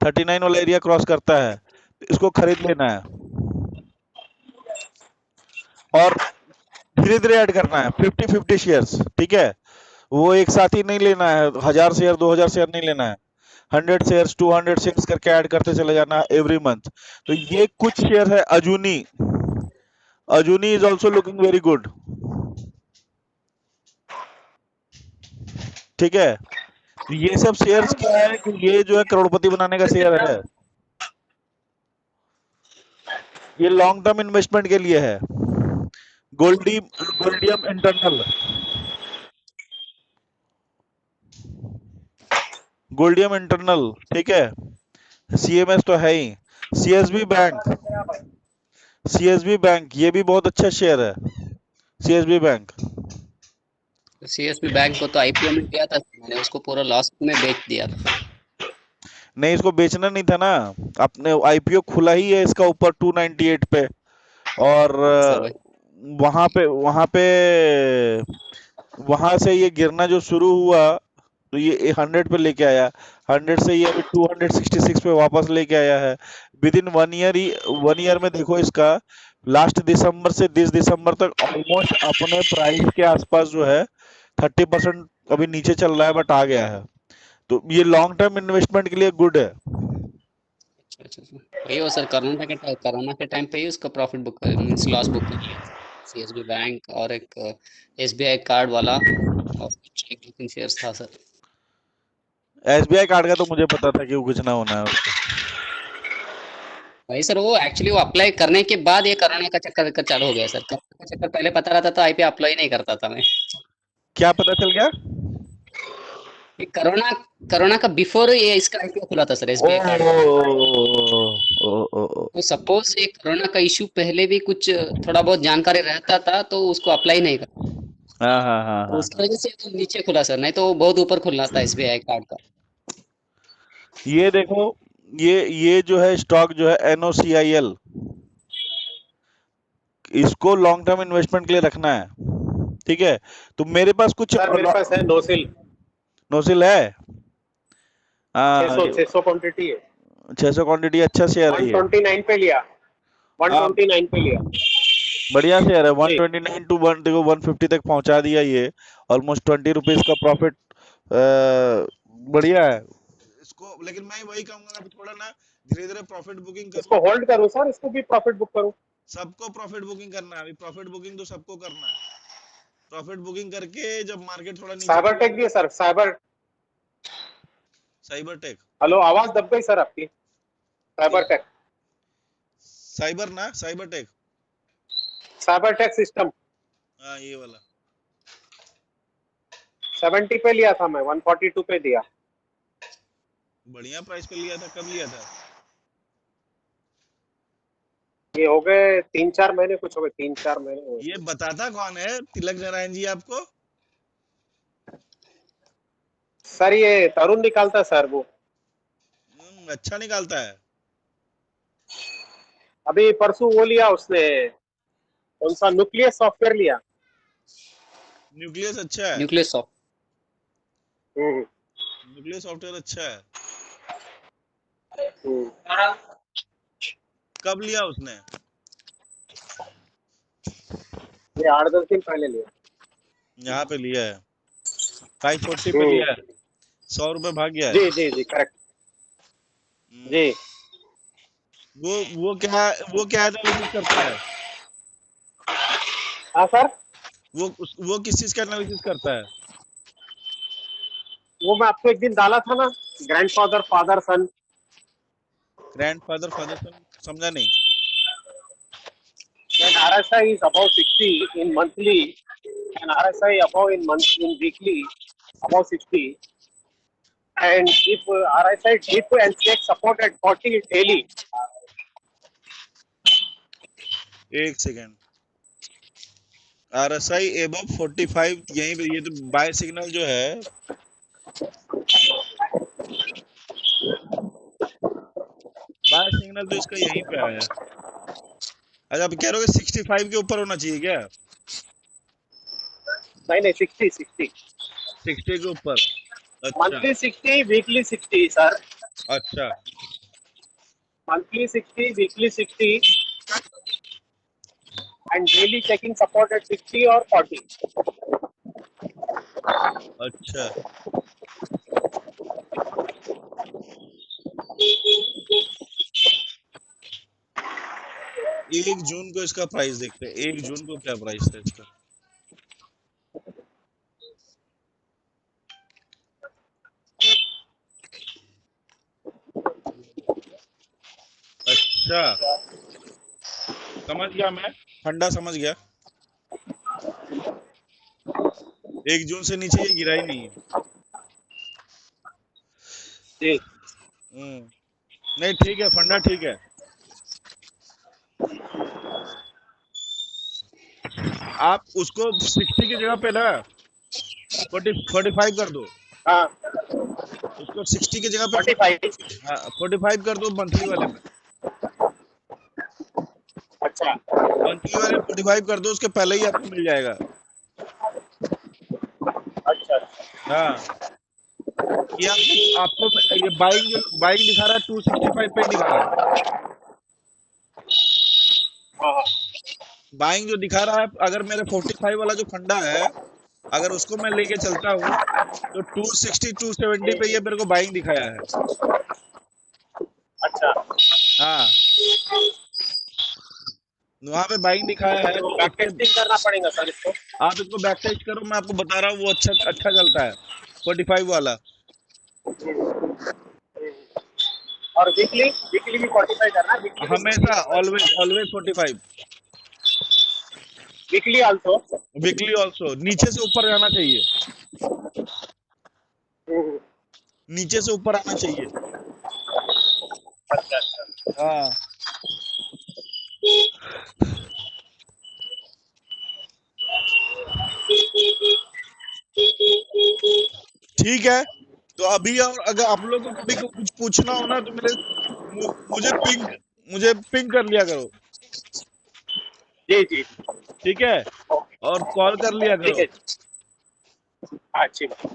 39 वाला एरिया क्रॉस करता है, तो इसको खरीद लेना है, और धीरे धीरे ऐड करना है, 50-50 शेयर्स, ठीक है। वो एक साथ ही नहीं लेना है, 1000 शेयर 2000 शेयर नहीं लेना है, 100 शेयर्स 200 शेयर्स करके ऐड करते चले जाना एवरी मंथ। तो ये कुछ शेयर है अजूनी is also looking very good, ठीक है। तो ये सब शेयर्स क्या है कि ये जो है करोड़पति बनाने का शेयर है, ये लॉन्ग टर्म इन्वेस्टमेंट के लिए है। गोल्डियम इंटरनल, ठीक है। सीएमएस तो है ही। सीएसबी बैंक ये भी बहुत अच्छा शेयर है, सीएसबी बैंक। सीएसबी बैंक को तो आईपीओ में किया था मैंने, उसको पूरा लॉस में बेच दिया था। नहीं, इसको बेचना नहीं था ना, अपने आईपीओ खुला ही है इसका ऊपर 298 पे, और सर वही। वहां पे वहां से ये गिरना जो शुरू हुआ तो ये 100 पे लेके आया, 100 से ये अभी 266 पे वापस लेके आया है। विद इन 1 ईयर में देखो इसका लास्ट दिसंबर से दिस दिसंबर तक ऑलमोस्ट अपने प्राइस के आसपास जो है 30% अभी नीचे चल रहा है, बट आ गया है। तो ये लॉन्ग टर्म इन्वेस्टमेंट के लिए गुड है। अच्छा वही वो सर, कोरोना के टाइम पे ही उसका profit book means loss book कर लिया। सीएसबी बैंक और एक एसबीआई कार्ड वाला और कुछ एक दो तीन शेयर्स था सर। एसबीआई कार्ड का तो मुझे पता था कि वो कुछ ना होना है उसका। वही सर, वो एक्चुअली वो अप्लाई करने के बाद ये कोरोना का चक्कर चालू हो गया सर। कोरोना का चक्कर पहले पता रहता तो आईपीओ अप्लाई नहीं करता था मैं। क्या पता चल गया? ये कोरोना कोरोना का बिफोर ये इसका आईपीओ खुला था सर, ओ एसबीआई कार्ड का। ओ। तो सपोज ये कोरोना का इश्यू पहले भी कुछ थोड़ा बहुत जानकारी रहता था तो उसको अप्लाई नहीं कर, हाँ हाँ हाँ तो हाँ। उसकी वजह से तो नीचे खुला सर, नहीं तो बहुत ऊपर खुलना था एसबीआई कार्ड का। ये देखो, ये जो है स्टॉक जो है NOCIL, इसको लॉन्ग टर्म इन्वेस्टमेंट के लिए रखना है, ठीक है? तो मेरे पास कुछ सर मेरे पास है नोसिल, नोसिल है। हाँ 600 क्वांटिटी है, 600 क्वांटिटी, अच्छा शेयर है ये। 129 पे लिया, हाँ 129 पे लिया बढ़िया शेयर है। जी। 129 टू 150 तक पहुंचा दिया ये, ऑलमोस्ट 20 रुपीज का प्रॉफिट। बढ़िया है इसको, लेकिन मैं वही कहूंगा कि थोड़ा ना धीरे धीरे प्रॉफिट बुकिंग करो। इसको होल्ड करूं सर, इसको भी प्रॉफिट बुक करूं? सबको प्रॉफिट बुकिंग करना है, अभी प्रॉफिट बुकिंग तो सबको करना है। प्रॉफिट बुकिंग करके जब मार्केट थोड़ा नीचे साइबर टेक भी है सर, साइबर टेक, हेलो आवाज दब गई सर आपकी। साइबर टेक, साइबर ना, cyber tech, cyber tech system हाँ ये वाला 70 पे लिया था मैं, 142 पे दिया। बढ़िया प्राइस पे लिया था। कब लिया था? ये हो गए 3-4 महीने, कुछ हो गए 3-4 महीने हुए। ये बताता कौन है? तिलक नारायण जी आपको? सर ये तरुण निकालता सर वो, अच्छा निकालता है। अभी परसों वो लिया उसने, कौन सा न्यूक्लियस सॉफ्टवेयर लिया। न्यूक्लियस अच्छा है, न्यूक्लियस सॉफ्ट। न्यूक्लियस सॉफ्टवेयर अच्छा है। हम्म। कब लिया उसने? ये 8-10 दिन पहले लिया। यहाँ पे लिया है, 540 पे हम्म। लिया है, 100 रुपए भाग गया है। जी जी जी करेक्ट जी। वो क्या एनालिसिस करता है? हाँ सर, वो किस चीज का एनालिसिस करता है? वो मैं आपको एक दिन डाला था ना, ग्रैंडफादर फादर सन। ग्रैंडफादर फादर सन, समझा नहीं। When RSI is above 60 in monthly and RSI above in weekly above 60, and if RSI dip and take support at 40 daily, एक सेकेंड, RSI एबव 45, यहीं पे ये तो बाय सिग्नल जो है, बाय सिग्नल तो इसका यहीं पे आया। अच्छा आप कह रहे हो 65 के ऊपर होना चाहिए क्या? नहीं 60 60 के ऊपर, अच्छा monthly 60 weekly 60 सर, अच्छा monthly 60 weekly 60 and daily checking support at 60 or 40. अच्छा। एक जून को इसका प्राइस देखते हैं, 1 जून को क्या प्राइस था इसका। अच्छा समझ गया मैं, फंडा समझ गया। 1 जून से नीचे ये गिरा ही नहीं है। जी नहीं ठीक है, फंडा ठीक है। आप उसको 60 की जगह पे ना 45 कर दो, हाँ उसको 60 की जगह पे 45। हाँ 45 कर दो मंथली वाले में, अच्छा मंथली वाले 45 कर दो, उसके पहले ही आपको मिल जाएगा। हाँ, ये आपको ये बाइंग दिखा रहा है 265 पे ही दिखा रहा है। हाँ, बाइंग जो दिखा रहा है, अगर मेरे 45 वाला जो फंडा है, अगर उसको मैं लेके चलता हूँ तो 260 270 पे ये मेरे को बाइंग दिखाया है। अच्छा, हाँ, वहां पे बाइंग दिखाया है। तो बैक टेस्टिंग करना पड़ेगा सर इसको। आप इसको बैक टेस्ट करो, मैं आपको बता रहा हूँ वो अच्छा चलता है 45 वाला। और वीकली भी 45 करना है, वीकली भी 60 हमेशा करना है, always 45। Weekly also. Weekly also नीचे से ऊपर जाना चाहिए, नीचे से ऊपर आना चाहिए। अच्छा अच्छा। हाँ, ठीक है। तो अभी और अगर आप लोगों को कभी कुछ पूछना हो ना तो मुझे पिंग कर लिया करो, जी जी, ठीक है, और कॉल कर लिया ठीक करो। है, अच्छी बात।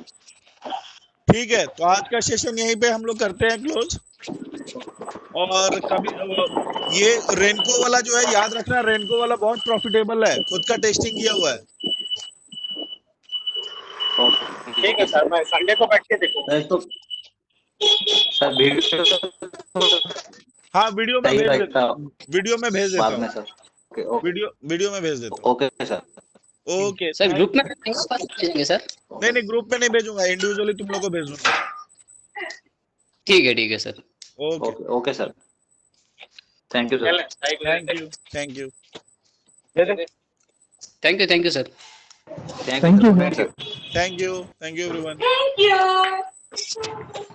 ठीक है, तो आज का सेशन यहीं पे हम लोग करते हैं क्लोज। और कभी ये रेनको वाला जो है, याद रखना, रेनको वाला बहुत प्रॉफिटेबल है, खुद का टेस्टिंग किया हुआ है। ठीक है सर, मैं संडे को बैठ के देखूंगा। तो सर वीडियो हाँ, वीडियो में सही भेज रहेगा देता वीडियो में भेज देता बाद में हूँ, सर। ओके वीडियो में भेज देता हूँ। Okay sir. Okay, sir group में भेजेंगे, पास भेजेंगे सर? नहीं ग्रुप में नहीं भेजूंगा, इंडिविजुअली तुम लोग को भेज दूंगा। ठीक है sir. Okay, okay okay sir, thank you sir. Thank you. Thank you sir. Thank you sir. Thank you everyone. Thank you.